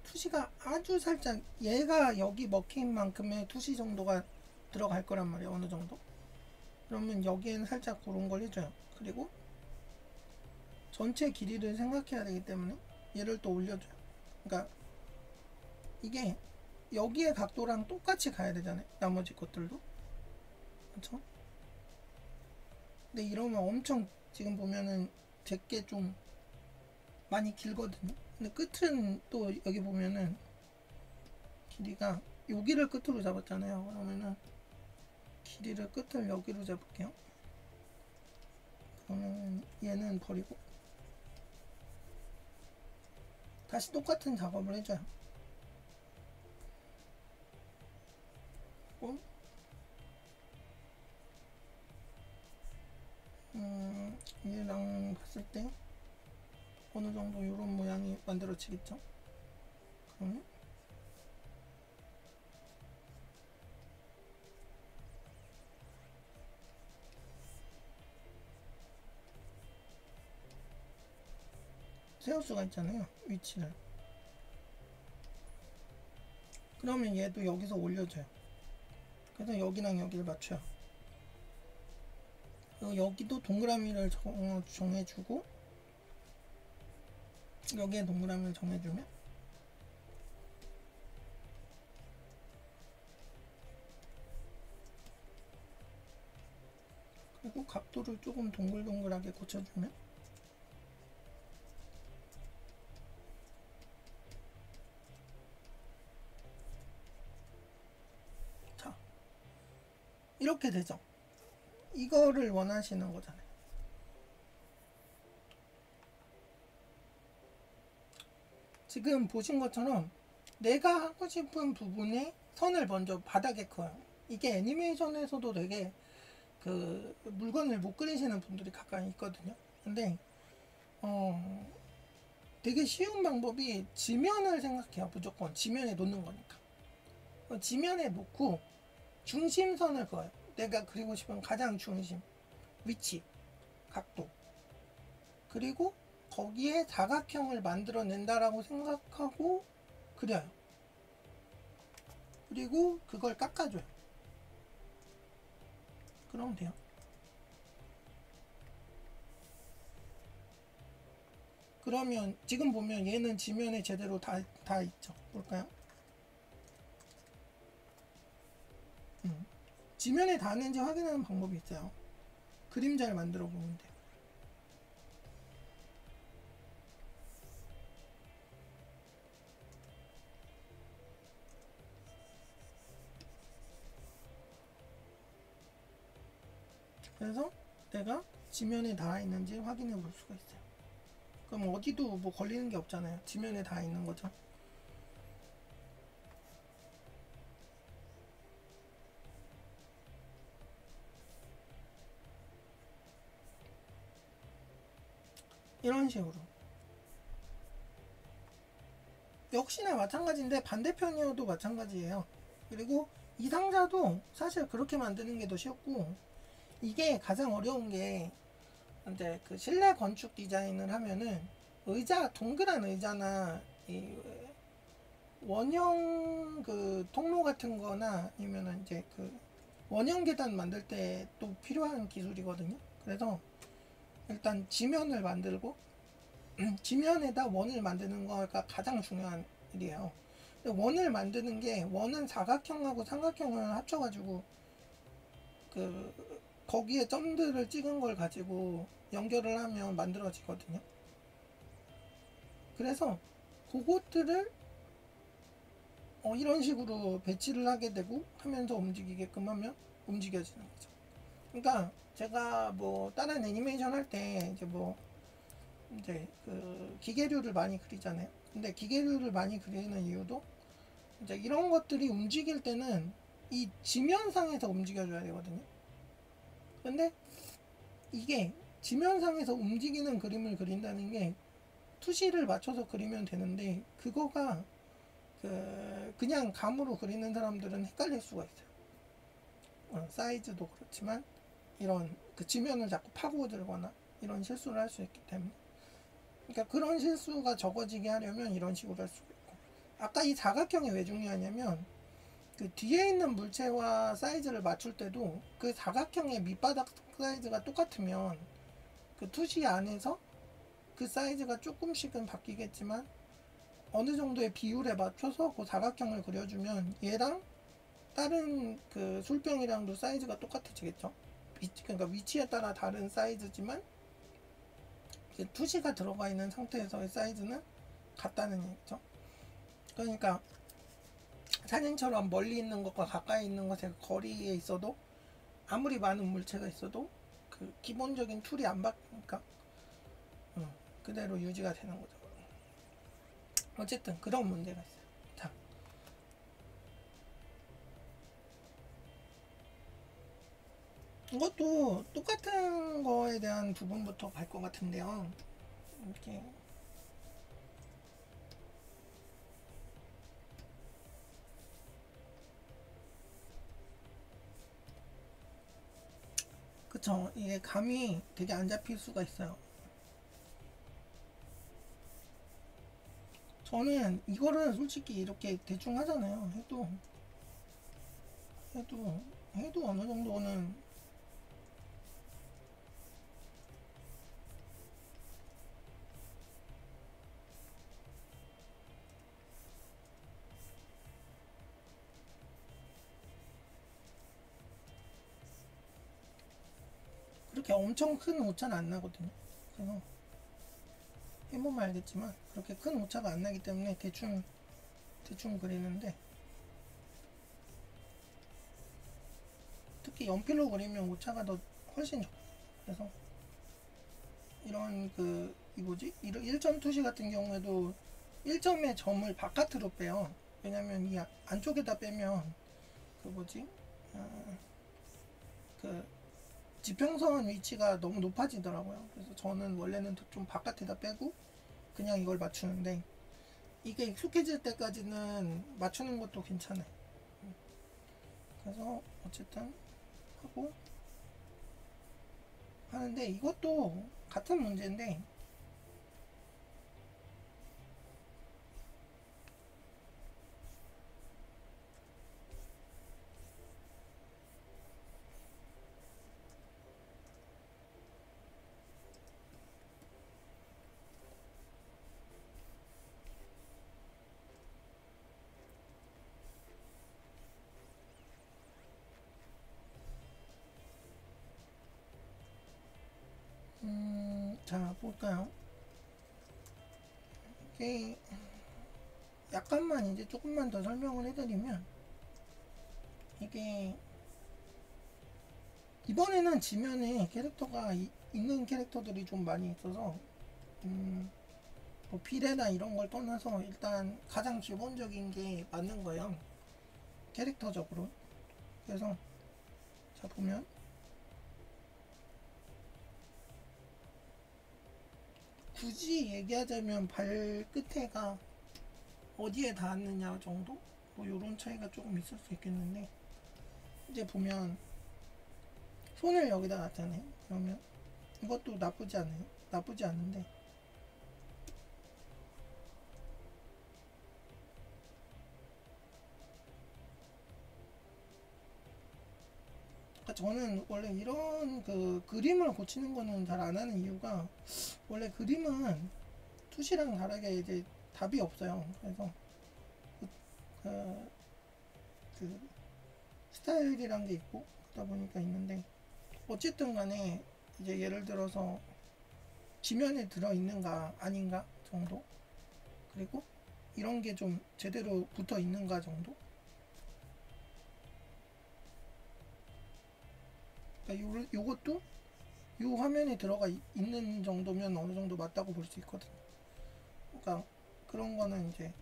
투시가 아주 살짝, 얘가 여기 먹힌 만큼의 투시 정도가 들어갈 거란 말이에요. 어느 정도. 그러면 여기에는 살짝 그런 걸 해줘요. 그리고 전체 길이를 생각해야 되기 때문에 얘를 또 올려줘요. 그러니까 이게 여기의 각도랑 똑같이 가야 되잖아요. 나머지 것들도. 그렇죠? 근데 이러면 엄청, 지금 보면은 제게 좀 많이 길거든요. 근데 끝은 또 여기 보면은 길이가 여기를 끝으로 잡았잖아요. 그러면은 길이를 끝을 여기로 잡을게요. 그러면 얘는 버리고 다시 똑같은 작업을 해줘요. 얘랑 봤을 때 어느 정도 이런 모양이 만들어지겠죠? 그러면 세울 수가 있잖아요. 위치를. 그러면 얘도 여기서 올려줘요. 그래서 여기랑 여기를 맞춰요. 여기도 동그라미를 정해주고 여기에 동그라미를 정해주면 그리고 각도를 조금 동글동글하게 고쳐주면 자, 이렇게 되죠. 이거를 원하시는 거잖아요. 지금 보신 것처럼 내가 하고 싶은 부분에 선을 먼저 바닥에 그어요. 이게 애니메이션에서도 되게 그 물건을 못 그리시는 분들이 가까이 있거든요. 근데 되게 쉬운 방법이 지면을 생각해요. 무조건 지면에 놓는 거니까. 지면에 놓고 중심선을 그어요. 내가 그리고 싶은 가장 중심, 위치, 각도, 그리고 거기에 사각형을 만들어낸다라고 생각하고 그려요. 그리고 그걸 깎아줘요. 그러면 돼요. 그러면 지금 보면 얘는 지면에 제대로 다 있죠. 볼까요? 지면에 닿는지 확인하는 방법이 있어요. 그림자를 만들어 보면 돼요. 그래서 내가 지면에 닿아 있는지 확인해 볼 수가 있어요. 그럼 어디도 뭐 걸리는 게 없잖아요. 지면에 닿아 있는 거죠. 이런 식으로. 역시나 마찬가지인데 반대편이어도 마찬가지예요. 그리고 이 상자도 사실 그렇게 만드는 게 더 쉬웠고, 이게 가장 어려운 게 이제 그 실내 건축 디자인을 하면은 의자, 동그란 의자나 이 원형 그 통로 같은 거나 아니면은 이제 그 원형 계단 만들 때 또 필요한 기술이거든요. 그래서 일단 지면을 만들고 지면에다 원을 만드는 거가 가장 중요한 일이에요. 원을 만드는 게, 원은 사각형하고 삼각형을 합쳐가지고 그 거기에 점들을 찍은 걸 가지고 연결을 하면 만들어지거든요. 그래서 그것들을 이런 식으로 배치를 하게 되고 하면서 움직이게끔 하면 움직여지는 거죠. 그러니까 제가 뭐 다른 애니메이션 할 때 이제 그 기계류를 많이 그리잖아요. 근데 기계류를 많이 그리는 이유도 이제 이런 것들이 움직일 때는 이 지면상에서 움직여줘야 되거든요. 근데 이게 지면상에서 움직이는 그림을 그린다는 게 투시를 맞춰서 그리면 되는데, 그거가 그냥 감으로 그리는 사람들은 헷갈릴 수가 있어요. 사이즈도 그렇지만 이런 그 지면을 자꾸 파고들거나 이런 실수를 할 수 있기 때문에, 그러니까 그런 실수가 적어지게 하려면 이런 식으로 할 수가 있고, 아까 이 사각형이 왜 중요하냐면 그 뒤에 있는 물체와 사이즈를 맞출 때도 그 사각형의 밑바닥 사이즈가 똑같으면 그 투시 안에서 그 사이즈가 조금씩은 바뀌겠지만 어느 정도의 비율에 맞춰서 그 사각형을 그려주면 얘랑 다른 그 술병이랑도 사이즈가 똑같아지겠죠. 그러니까 위치에 따라 다른 사이즈지만 투시가 들어가 있는 상태에서의 사이즈는 같다는 얘기죠. 그러니까 사진처럼 멀리 있는 것과 가까이 있는 것의 거리에 있어도 아무리 많은 물체가 있어도 그 기본적인 툴이 안 바뀌니까 그대로 유지가 되는 거죠. 어쨌든 그런 문제가 있어요. 자, 이것도 똑같은 거에 대한 부분부터 갈 것 같은데요. 이렇게 그쵸. 이게 감이 되게 안 잡힐 수가 있어요. 저는 이거를 솔직히 이렇게 대충 하잖아요. 해도 어느 정도는 그렇게 엄청 큰 오차는 안 나거든요. 그래서 해보면 알겠지만 그렇게 큰 오차가 안 나기 때문에 대충 그리는데, 특히 연필로 그리면 오차가 더 훨씬 적어요. 그래서 이런 이 뭐지? 이런 1점 투시 같은 경우에도 1점의 점을 바깥으로 빼요. 왜냐면 이 안쪽에다 빼면 그 뭐지? 그 지평선 위치가 너무 높아지더라고요. 그래서 저는 원래는 좀 바깥에다 빼고 그냥 이걸 맞추는데, 이게 익숙해질 때까지는 맞추는 것도 괜찮아요. 그래서 어쨌든 하고 하는데, 이것도 같은 문제인데 자 볼까요? 이게 약간만 이제 조금만 더 설명을 해드리면, 이게 이번에는 지면에 캐릭터가 있는 캐릭터들이 좀 많이 있어서 뭐 비례나 이런 걸 떠나서 일단 가장 기본적인 게 맞는 거예요, 캐릭터적으로. 그래서 자 보면 굳이 얘기하자면 발끝에가 어디에 닿았느냐 정도? 뭐 요런 차이가 조금 있을 수 있겠는데, 이제 보면 손을 여기다 놨잖아요. 그러면 이것도 나쁘지 않아요. 나쁘지 않은데, 그러니까 저는 원래 이런 그 그림을 고치는 거는 잘 안 하는 이유가, 원래 그림은 투시랑 다르게 이제 답이 없어요. 그래서 그, 그 스타일이란 게 있고 그러다 보니까 있는데, 어쨌든 간에 이제 예를 들어서 지면에 들어있는가 아닌가 정도, 그리고 이런 게 좀 제대로 붙어 있는가 정도. 그러니까 요것도 요 화면에 들어가 있는 정도면 어느 정도 맞다고 볼 수 있거든요. 그러니까 그런 거는 이제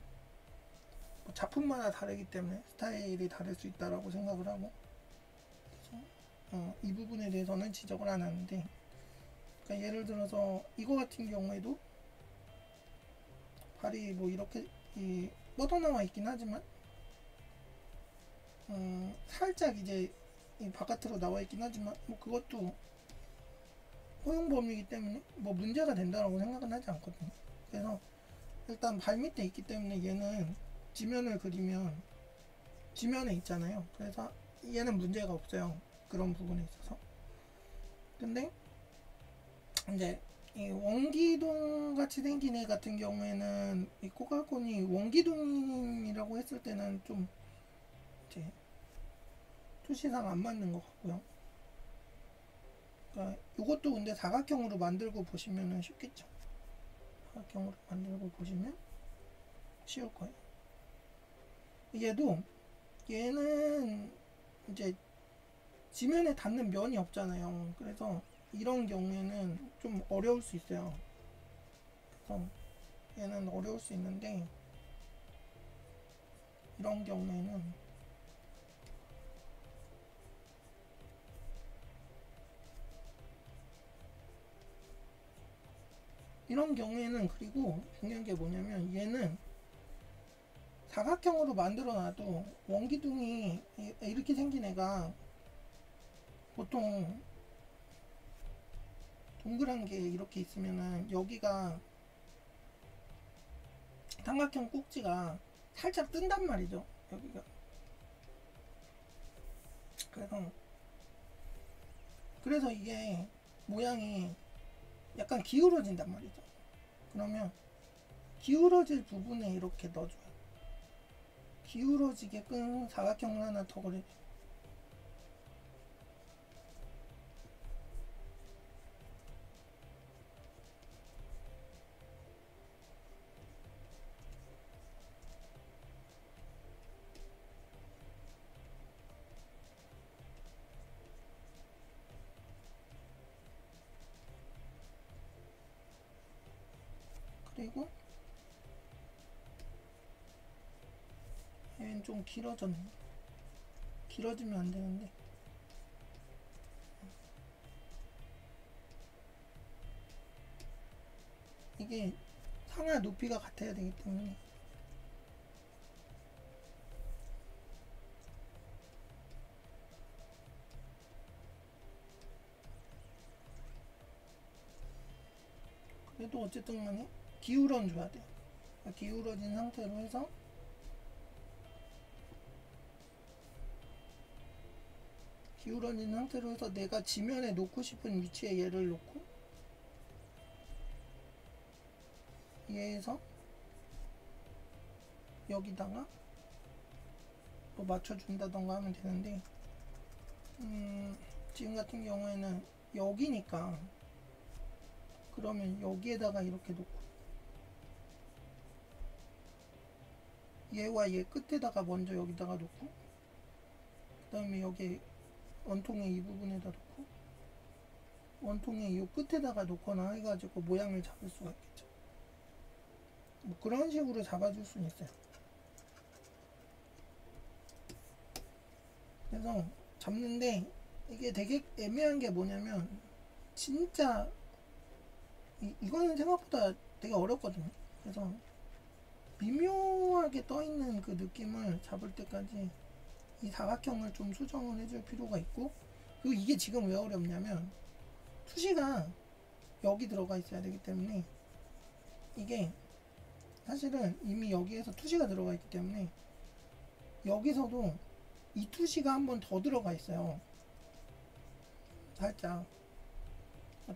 뭐 작품마다 다르기 때문에 스타일이 다를 수 있다라고 생각을 하고, 그래서 이 부분에 대해서는 지적을 안 하는데, 그러니까 예를 들어서 이거 같은 경우에도 발이 뭐 이렇게 뻗어나와 있긴 하지만 살짝 이제 바깥으로 나와 있긴 하지만, 뭐 그것도 허용 범위이기 때문에 뭐 문제가 된다라고 생각은 하지 않거든요. 그래서 일단 발 밑에 있기 때문에 얘는 지면을 그리면 지면에 있잖아요. 그래서 얘는 문제가 없어요. 그런 부분에 있어서. 근데 이제 이 원기둥 같이 생긴 애 같은 경우에는 이 코갈콘이 원기둥이라고 했을 때는 좀 이제 투시상 안 맞는 것 같고요. 그러니까 이것도 근데 사각형으로 만들고 보시면은 쉽겠죠. 사각형으로 만들고 보시면 쉬울 거예요. 얘는 이제 지면에 닿는 면이 없잖아요. 그래서 이런 경우에는 좀 어려울 수 있어요. 그래서 얘는 어려울 수 있는데 이런 경우에는 그리고 중요한 게 뭐냐면 얘는 사각형으로 만들어 놔도 원기둥이 이렇게 생긴 애가 보통 동그란 게 이렇게 있으면은 여기가 삼각형 꼭지가 살짝 뜬단 말이죠. 여기가. 그래서 이게 모양이 약간 기울어진단 말이죠. 그러면 기울어질 부분에 이렇게 넣어줘요. 기울어지게끔 사각형을 하나 더 그려줘요. 그리고 얘는 좀 길어졌네. 길어지면 안 되는데. 이게 상하 높이가 같아야 되기 때문에 그래도 어쨌든 간에 기울어 줘야 돼요. 기울어진 상태로 해서 내가 지면에 놓고 싶은 위치에 얘를 놓고 얘에서 여기다가 또 맞춰준다던가 하면 되는데 지금 같은 경우에는 여기니까 그러면 여기에다가 이렇게 놓고 얘와 얘 끝에다가 먼저 여기다가 놓고 그 다음에 여기 원통의 이 부분에다 놓고 원통의 이 끝에다가 놓거나 해가지고 모양을 잡을 수가 있겠죠. 뭐 그런 식으로 잡아줄 수는 있어요. 그래서 잡는데 이게 되게 애매한 게 뭐냐면 진짜 이거는 생각보다 되게 어렵거든요. 그래서 미묘하게 떠있는 그 느낌을 잡을 때까지 이 사각형을 좀 수정을 해줄 필요가 있고, 그리고 이게 지금 왜 어렵냐면 투시가 여기 들어가 있어야 되기 때문에 이게 사실은 이미 여기에서 투시가 들어가 있기 때문에 여기서도 이 투시가 한 번 더 들어가 있어요. 살짝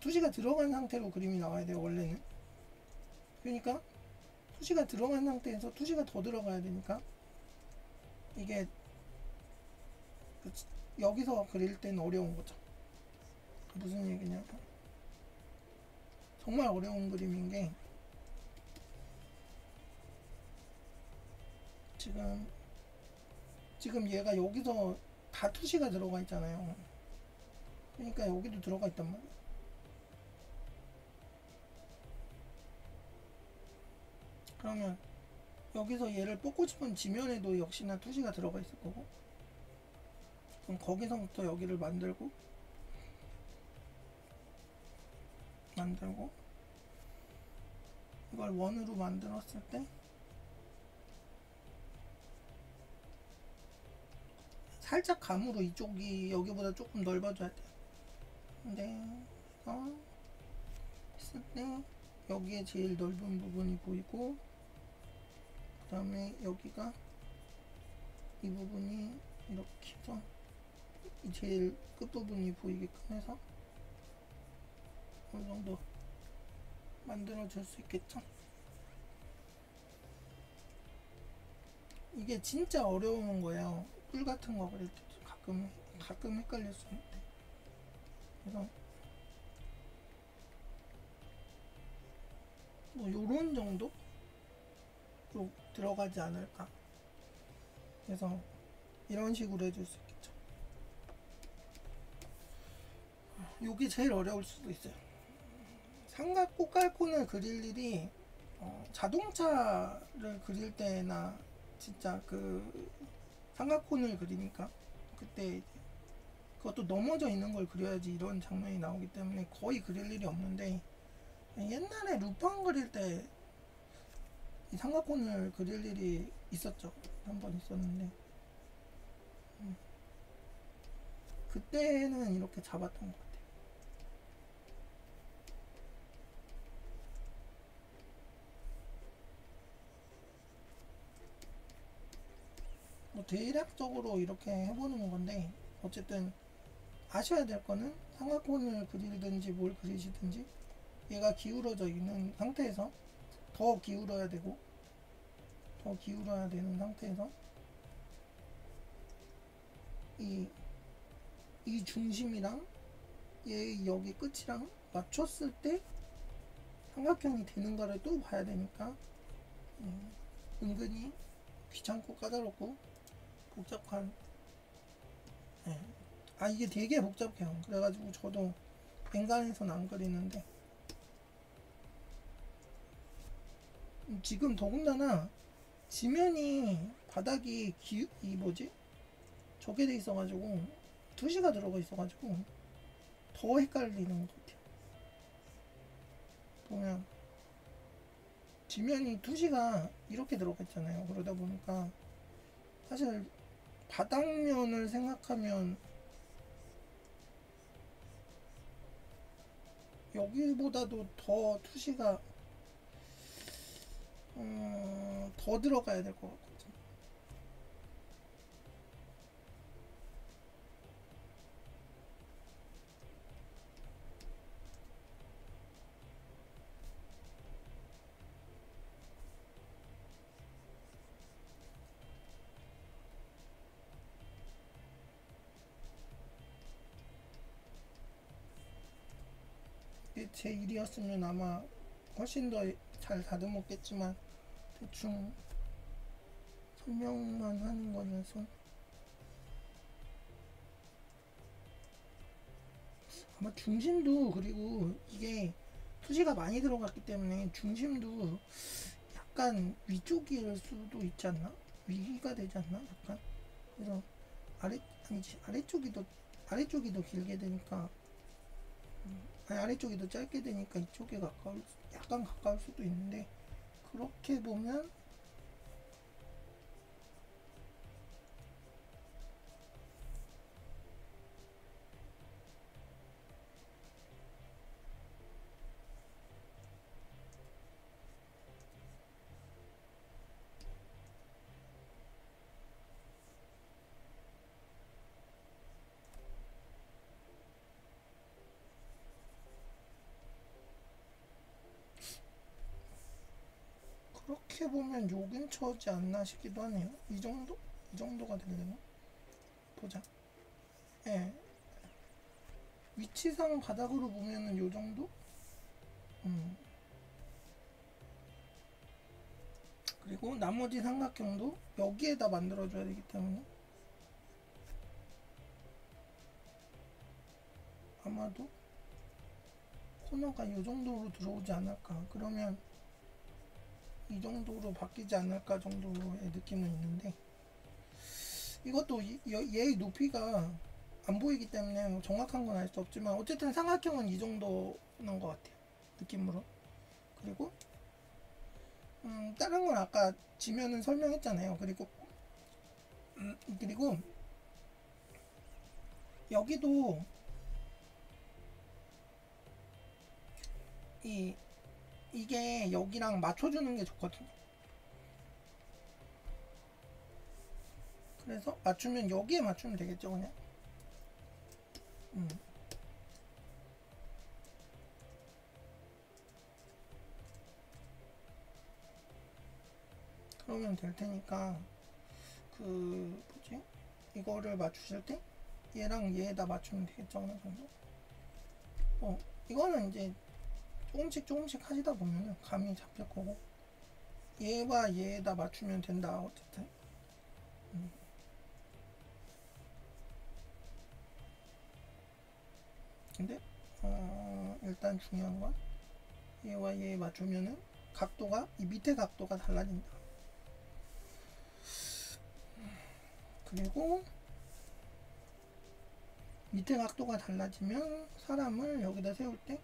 투시가 들어간 상태로 그림이 나와야 돼요 원래는. 그러니까 투시가 들어간 상태에서 투시가 더 들어가야 되니까 이게 여기서 그릴 때는 어려운 거죠. 무슨 얘기냐면 정말 어려운 그림인 게 지금 얘가 여기서 다 투시가 들어가 있잖아요. 그러니까 여기도 들어가 있단 말이에요. 그러면 여기서 얘를 뽑고 싶은 지면에도 역시나 투시가 들어가 있을 거고, 그럼 거기서부터 여기를 만들고 이걸 원으로 만들었을 때 살짝 감으로 이쪽이 여기보다 조금 넓어져야 돼요. 근데 했을 때 여기에 제일 넓은 부분이 보이고, 그 다음에 여기가 이 부분이 이렇게 해서 이 제일 끝부분이 보이게끔 해서 어느 정도 만들어 줄 수 있겠죠. 이게 진짜 어려운 거예요. 꿀 같은 거 그릴 때 가끔 헷갈릴 수 있는데, 그래서 뭐 요런 정도로 들어가지 않을까. 그래서 이런 식으로 해줄 수 있겠죠. 요게 제일 어려울 수도 있어요. 삼각 꽃갈콘을 그릴 일이 자동차를 그릴 때나 진짜 그 삼각콘을 그리니까 그때 그것도 넘어져 있는 걸 그려야지 이런 장면이 나오기 때문에 거의 그릴 일이 없는데, 옛날에 루팡 그릴 때 이 삼각콘을 그릴 일이 있었죠. 한 번 있었는데, 그때는 이렇게 잡았던 것 같아요. 뭐 대략적으로 이렇게 해보는 건데, 어쨌든 아셔야 될 거는 삼각콘을 그리든지 뭘 그리시든지 얘가 기울어져 있는 상태에서 더 기울어야 되고, 더 기울어야 되는 상태에서 이 중심이랑 얘 여기 끝이랑 맞췄을 때 삼각형이 되는가를 또 봐야 되니까 은근히 귀찮고 까다롭고 복잡한, 이게 되게 복잡해요. 그래가지고 저도 앵간해서는 안 그리는데, 지금 더군다나 지면이 바닥이 이 뭐지? 저게 돼 있어가지고 투시가 들어가 있어가지고 더 헷갈리는 것 같아요. 보면 지면이 투시가 이렇게 들어가 있잖아요. 그러다 보니까 사실 바닥면을 생각하면 여기보다도 더 투시가 더 들어가야 될 것 같거든요. 제 일이었으면 아마 훨씬 더 잘 다듬었겠지만 대충 설명만 하는 거라서 아마 중심도, 그리고 이게 투시가 많이 들어갔기 때문에 중심도 약간 위쪽일 수도 있지 않나? 위가 되지 않나? 약간. 그래서 아래쪽이 더 길게 되니까, 아래쪽이 더 짧게 되니까 이쪽에 약간 가까울 수도 있는데, 그렇게 보면 그렇게 보면 요 근처지 않나 싶기도 하네요. 이 정도? 이 정도가 되려나? 보자. 예. 위치상 바닥으로 보면은 요 정도? 그리고 나머지 삼각형도 여기에다 만들어줘야 되기 때문에 아마도 코너가 요 정도로 들어오지 않을까. 그러면 이 정도로 바뀌지 않을까 정도의 느낌은 있는데, 이것도 얘의 높이가 안 보이기 때문에 뭐 정확한 건 알 수 없지만 어쨌든 삼각형은 이 정도는 것 같아요, 느낌으로. 그리고 다른 건 아까 지면은 설명했잖아요. 그리고 여기도 이게 여기랑 맞춰주는 게 좋거든요. 그래서 맞추면 여기에 맞추면 되겠죠, 그냥. 그러면 될 테니까 그 뭐지? 이거를 맞추실 때 얘랑 얘에다 맞추면 되겠죠, 어느 정도. 이거는 이제 조금씩 하시다 보면은 감이 잡힐 거고, 얘와 얘에다 맞추면 된다, 어쨌든. 근데 일단 중요한 건 얘와 얘 맞추면은 각도가, 이 밑에 각도가 달라진다. 그리고 밑에 각도가 달라지면 사람을 여기다 세울 때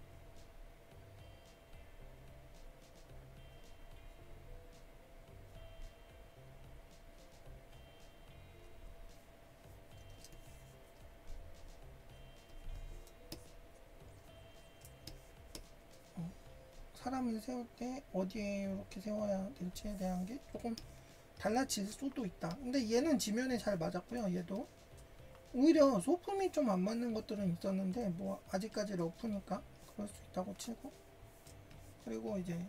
사람을 세울 때 어디에 이렇게 세워야 될지에 대한 게 조금 달라질 수도 있다. 근데 얘는 지면에 잘 맞았고요. 얘도 오히려 소품이 좀 안 맞는 것들은 있었는데 뭐 아직까지 러프니까 그럴 수 있다고 치고, 그리고 이제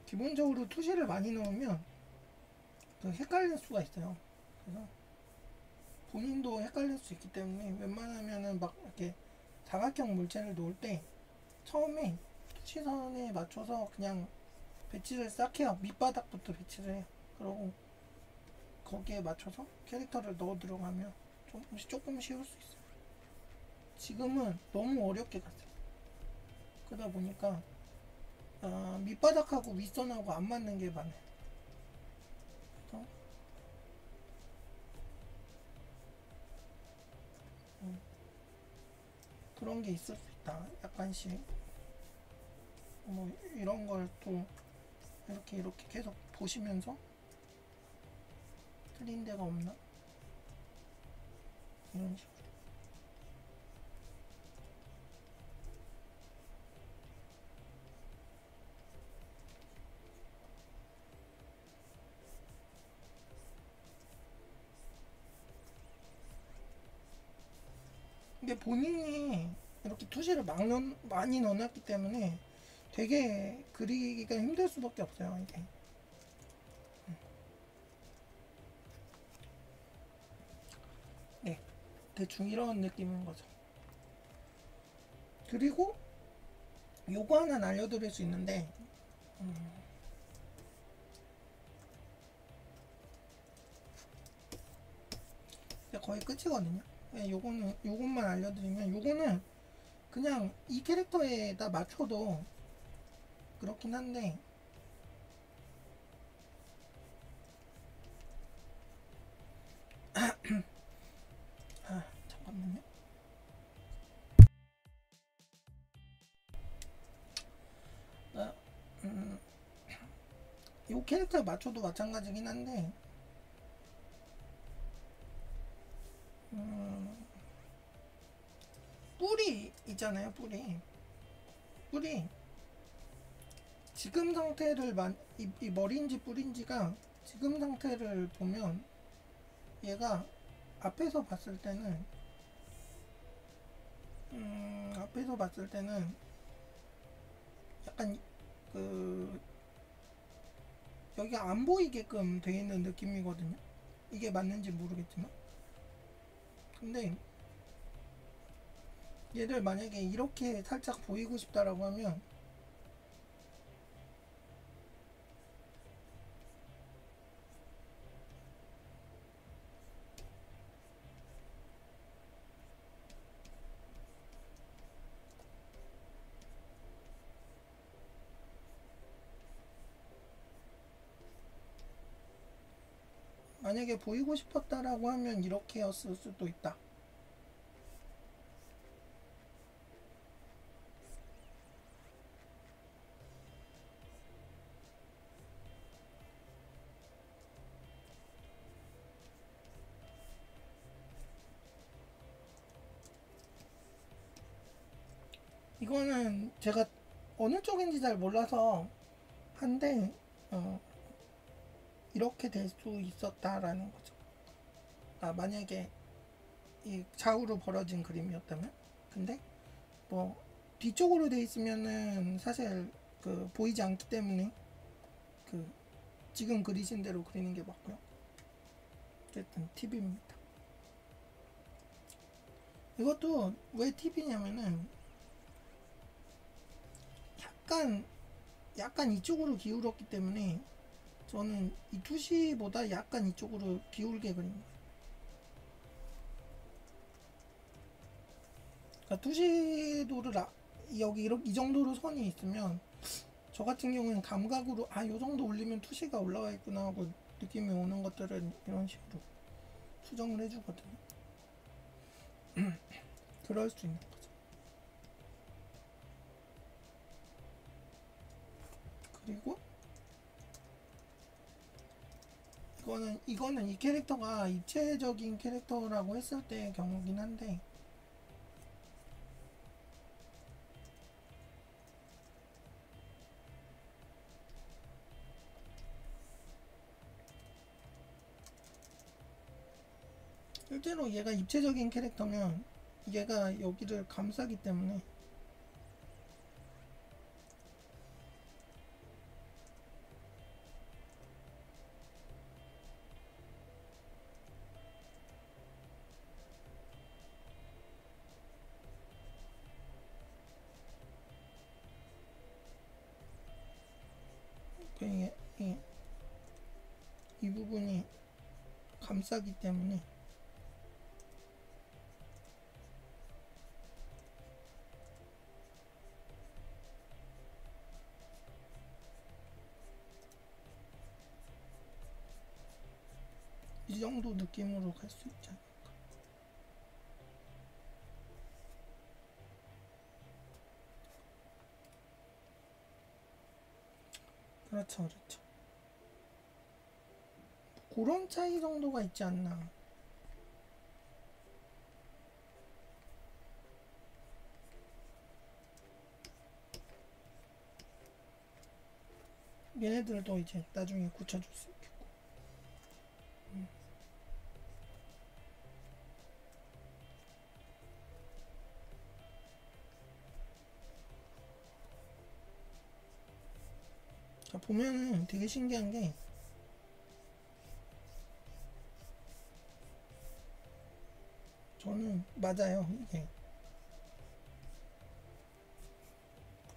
기본적으로 투시를 많이 넣으면 헷갈릴 수가 있어요. 그래서 본인도 헷갈릴 수 있기 때문에 웬만하면은 막 이렇게 사각형 물체를 놓을 때 처음에 투시선에 맞춰서 그냥 배치를 싹 해요. 밑바닥부터 배치를 해요. 그러고 거기에 맞춰서 캐릭터를 넣어 들어가면 조금 쉬울 수 있어요. 지금은 너무 어렵게 갔어요. 그러다 보니까 밑바닥하고 윗선하고 안 맞는 게 많아요. 그래서 그런 게 있을 수 있다. 약간씩 뭐 이런 걸 또 이렇게 계속 보시면서 틀린 데가 없나? 이런 식으로. 근데 본인이 이렇게 투시를 많이 넣어놨기 때문에 되게 그리기가 힘들 수밖에 없어요, 이게. 네, 대충 이런 느낌인 거죠. 그리고 요거 하나 알려드릴 수 있는데, 거의 끝이거든요. 네, 요것만 알려드리면, 요거는 그냥 이 캐릭터에다 맞춰도 그렇긴 한데, 잠깐만요. 요 캐릭터에 맞춰도 마찬가지긴 한데, 뿔이 있잖아요, 뿔이 지금 상태를 이 머리인지 뿔인지가 지금 상태를 보면 얘가 앞에서 봤을 때는 약간 그 여기가 안 보이게끔 되어 있는 느낌이거든요. 이게 맞는지 모르겠지만, 근데 얘를 만약에 이렇게 살짝 보이고 싶다라고 하면 만약에 보이고 싶었다라고 하면 이렇게였을 수도 있다. 이거는 제가 어느 쪽인지 잘 몰라서 한데 이렇게 될 수 있었다라는 거죠. 아, 만약에 이 좌우로 벌어진 그림이었다면. 근데 뭐 뒤쪽으로 돼 있으면은 사실 그 보이지 않기 때문에 그 지금 그리신 대로 그리는 게 맞고요. 어쨌든 팁입니다. 이것도 왜 팁이냐면은 약간 이쪽으로 기울었기 때문에 저는 이 투시보다 약간 이쪽으로 기울게 그린 거예요. 그러니까 투시도를 여기 이 정도로 선이 있으면 저 같은 경우는 감각으로 요 정도 올리면 투시가 올라와 있구나 하고 느낌이 오는 것들은 이런 식으로 수정을 해주거든요. 그럴 수 있는 거죠. 그리고 이거는 이 캐릭터가 입체적인 캐릭터라고 했을 때의 경우긴 한데 실제로 얘가 입체적인 캐릭터면 얘가 여기를 감싸기 때문에 이 부분이 감싸기 때문에 이 정도 느낌으로 갈 수 있지 않을까. 그렇죠. 그런 차이 정도가 있지 않나. 얘네들도 이제 나중에 고쳐줄 수 있겠고. 자, 보면은 되게 신기한 게 저는 맞아요, 이게.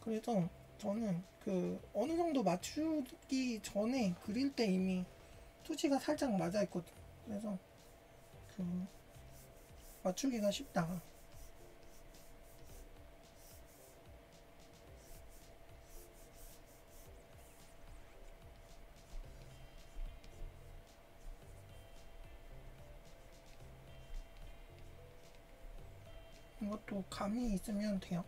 그래서 저는 그 어느 정도 맞추기 전에 그릴 때 이미 투지가 살짝 맞아 있거든. 그래서 그 맞추기가 쉽다. 이것도 감이 있으면 돼요.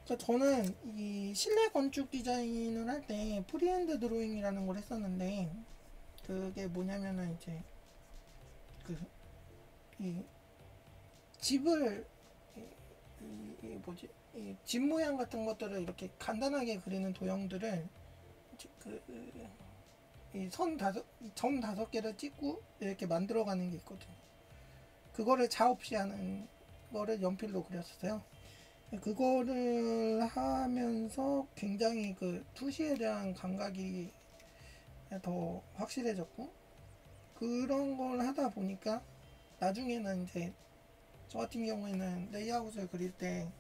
그러니까 저는 이 실내 건축 디자인을 할 때 프리핸드 드로잉이라는 걸 했었는데 그게 뭐냐면은 이제 이 집을 집 모양 같은 것들을 이렇게 간단하게 그리는 도형들을 점 5개를 찍고 이렇게 만들어가는 게 있거든요. 그거를 자없이 하는 거를 연필로 그렸었어요. 그거를 하면서 굉장히 그 투시에 대한 감각이 더 확실해졌고 그런 걸 하다 보니까 나중에는 이제 저 같은 경우에는 레이아웃을 그릴 때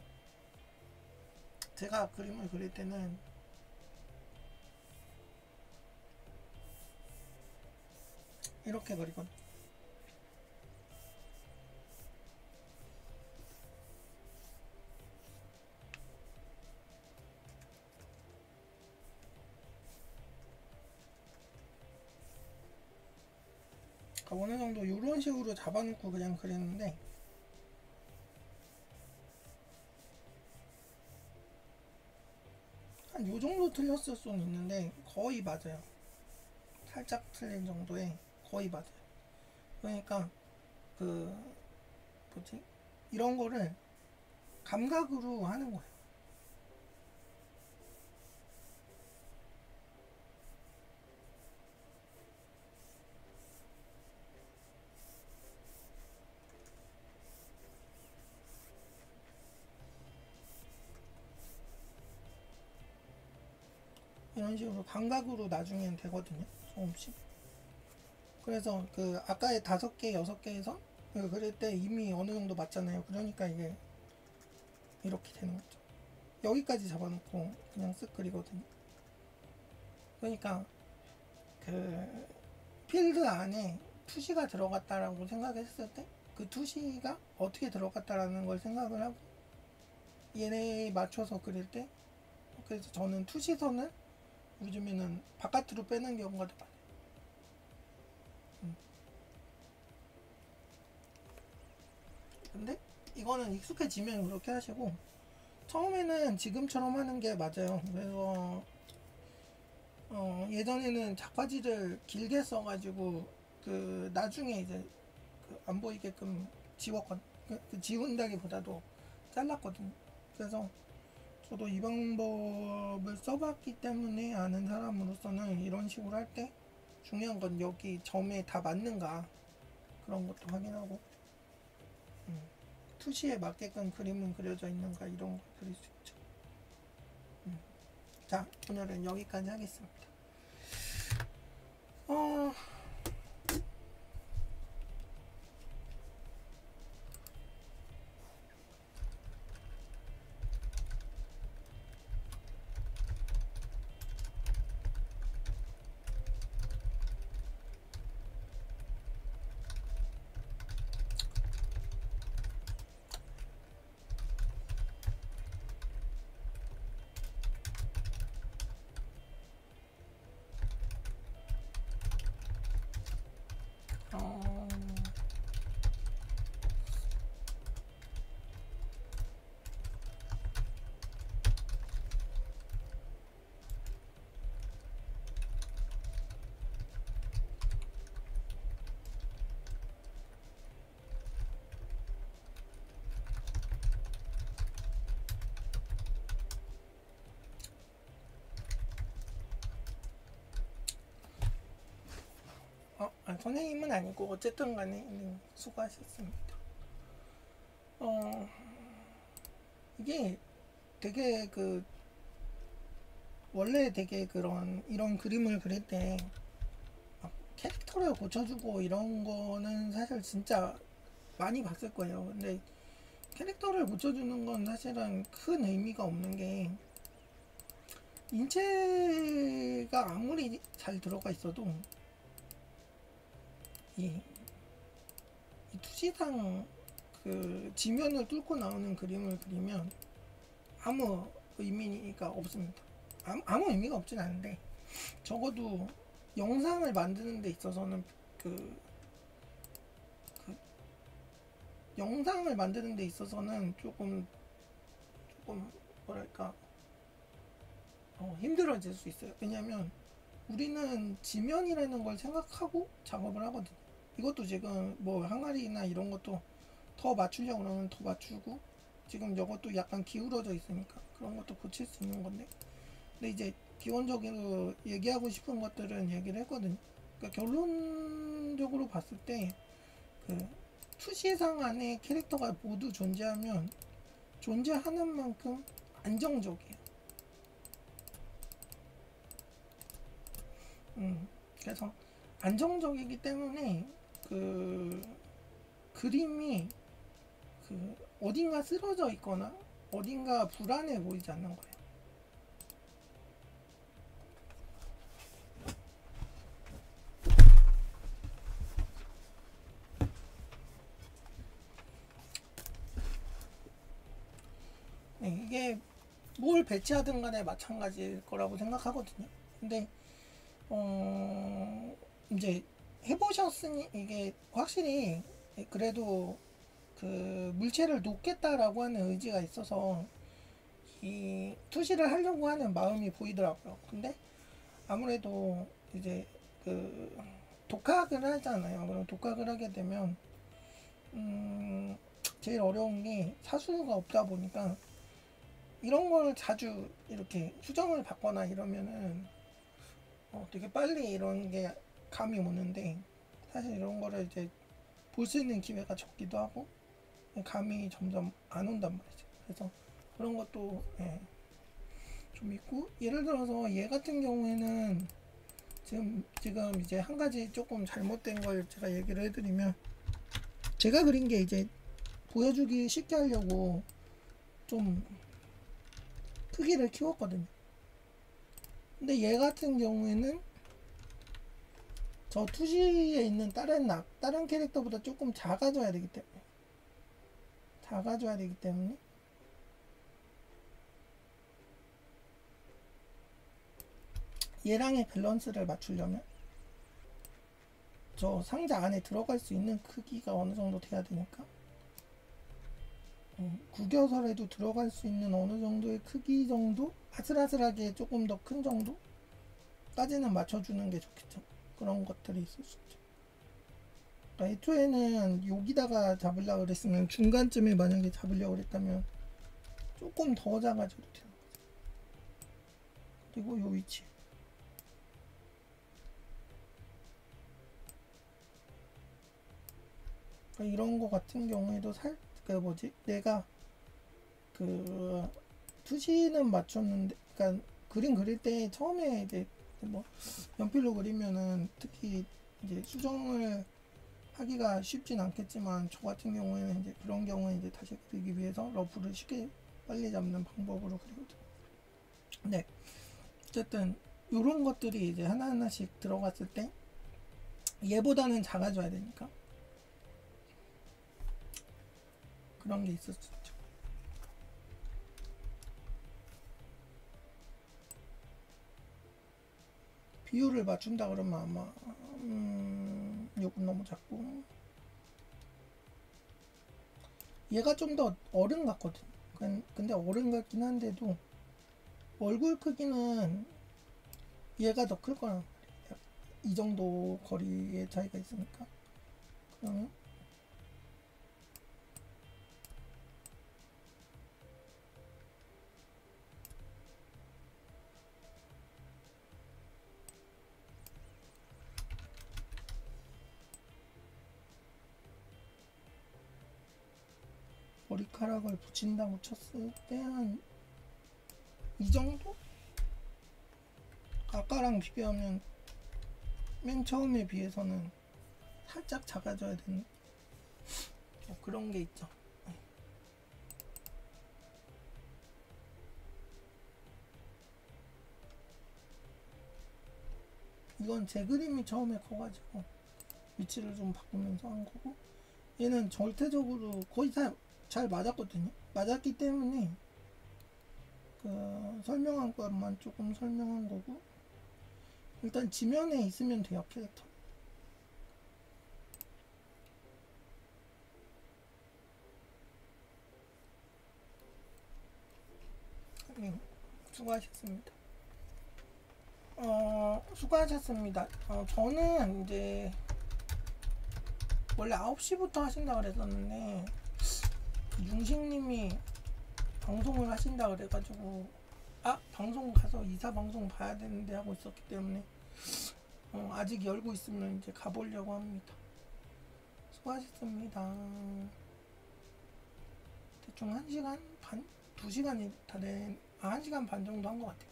제가 그림을 그릴 때는 이렇게 그리거든요. 어느 정도 이런 식으로 잡아놓고 그냥 그리는데 한 요 정도 정도 틀렸을 수는 있는데 거의 맞아요. 살짝 틀린 정도에 거의 맞아요. 그러니까 그 뭐지? 이런 거를 감각으로 하는 거예요. 이런 식으로 감각으로 나중엔 되거든요. 조금씩. 그래서 그 아까의 5개, 6개에서 그릴 때 이미 어느 정도 맞잖아요. 그러니까 이게 이렇게 되는 거죠. 여기까지 잡아놓고 그냥 쓱 그리거든요. 그러니까 그 필드 안에 투시가 들어갔다라고 생각했을 때 그 투시가 어떻게 들어갔다라는 걸 생각을 하고 얘네에 맞춰서 그릴 때, 그래서 저는 투시선을 요즘에는 바깥으로 빼는 경우가 더 많아요. 근데 이거는 익숙해지면 그렇게 하시고, 처음에는 지금처럼 하는 게 맞아요. 그래서 예전에는 작화지를 길게 써가지고 그 나중에 이제 그 안 보이게끔 지웠건, 그 지운다기보다도 잘랐거든요. 그래서 저도 이 방법을 써봤기 때문에 아는 사람으로서는 이런 식으로 할 때 중요한 건 여기 점에 다 맞는가 그런 것도 확인하고, 투시에 맞게끔 그림은 그려져 있는가 이런 걸 그릴 수 있죠. 자, 오늘은 여기까지 하겠습니다. 어, 선생님은 아니고 어쨌든 간에 수고하셨습니다. 이게 되게 그 원래 되게 그런 이런 그림을 그릴 때 캐릭터를 고쳐주고 이런 거는 사실 진짜 많이 봤을 거예요. 근데 캐릭터를 고쳐주는 건 사실은 큰 의미가 없는 게, 인체가 아무리 잘 들어가 있어도 이 투시상 그 지면을 뚫고 나오는 그림을 그리면 아무 의미가 없습니다. 아무 의미가 없진 않은데, 적어도 영상을 만드는 데 있어서는 영상을 만드는 데 있어서는 조금 뭐랄까 힘들어질 수 있어요. 왜냐면 우리는 지면이라는 걸 생각하고 작업을 하거든요. 이것도 지금 뭐 항아리나 이런 것도 더 맞추려고 그러면 더 맞추고, 지금 이것도 약간 기울어져 있으니까 그런 것도 고칠 수 있는 건데, 근데 이제 기본적으로 얘기하고 싶은 것들은 얘기를 했거든요. 그러니까 결론적으로 봤을 때 그 투시상 안에 캐릭터가 모두 존재하면 존재하는 만큼 안정적이에요. 그래서 안정적이기 때문에 그 그림이 그 어딘가 쓰러져 있거나 어딘가 불안해 보이지 않는 거예요. 네, 이게 뭘 배치하든 간에 마찬가지일 거라고 생각하거든요. 근데 이제 해보셨으니 이게 확실히 그래도 그 물체를 놓겠다라고 하는 의지가 있어서 이 투시를 하려고 하는 마음이 보이더라고요. 근데 아무래도 이제 그 독학을 하잖아요. 그럼 독학을 하게 되면 제일 어려운 게 사수가 없다 보니까 이런 걸 자주 이렇게 수정을 받거나 이러면은 되게 빨리 이런 게 감이 오는데, 사실 이런 거를 이제 볼 수 있는 기회가 적기도 하고 감이 점점 안 온단 말이죠. 그래서 그런 것도 좀 있고, 예를 들어서 얘 같은 경우에는 지금 이제 한 가지 조금 잘못된 걸 제가 얘기를 해드리면, 제가 그린 게 이제 보여주기 쉽게 하려고 좀 크기를 키웠거든요. 근데 얘 같은 경우에는 저 투시에 있는 다른 캐릭터보다 조금 작아져야 되기 때문에 얘랑의 밸런스를 맞추려면 저 상자 안에 들어갈 수 있는 크기가 어느 정도 돼야 되니까, 구겨서라도 들어갈 수 있는 어느 정도의 크기 정도, 아슬아슬하게 조금 더 큰 정도까지는 맞춰주는 게 좋겠죠. 그런 것들이 있을 수 있죠. 그러니까 애초에는 여기다가 잡으려고 그랬으면, 중간쯤에 만약에 잡으려고 그랬다면 조금 더 작아져도 되는 거죠. 그리고 요 위치, 그러니까 이런 거 같은 경우에도 내가 그 투시는 맞췄는데, 그러니까 그림 그릴 때 처음에 이제 뭐 연필로 그리면은 특히 이제 수정을 하기가 쉽진 않겠지만, 저 같은 경우에는 이제 그런 경우에 이제 다시 그리기 위해서 러프를 쉽게 빨리 잡는 방법으로 그리거든요. 네, 어쨌든 이런 것들이 이제 하나하나씩 들어갔을 때 얘보다는 작아져야 되니까 그런 게 있을 수 있죠. 비율을 맞춘다 그러면 아마 요건 너무 작고, 얘가 좀 더 어른 같거든. 근데 어른 같긴 한데도 얼굴 크기는 얘가 더 클 거란 말이야. 이 정도 거리의 차이가 있으니까. 그러면 머리카락을 붙인다고 쳤을 때 한 이 정도? 아까랑 비교하면 맨 처음에 비해서는 살짝 작아져야 되는 그런 게 있죠. 이건 제 그림이 처음에 커가지고 위치를 좀 바꾸면서 한 거고, 얘는 절대적으로 거의 다 잘 맞았거든요. 맞았기 때문에 그 설명한 것만 조금 설명한 거고, 일단 지면에 있으면 돼요, 캐릭터. 수고하셨습니다. 수고하셨습니다. 저는 이제 원래 9시부터 하신다 그랬었는데 융식님이 방송을 하신다 그래가지고 방송 가서 이사 방송 봐야 되는데 하고 있었기 때문에 아직 열고 있으면 이제 가보려고 합니다. 수고하셨습니다. 대충 1시간 반? 2시간이 다 된, 1시간 반 정도 한 것 같아요.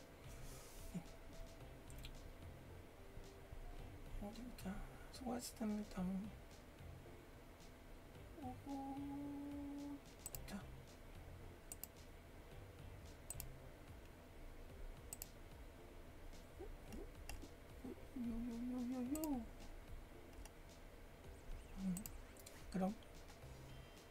진짜 수고하셨습니다. 자, 요요요요요. 그럼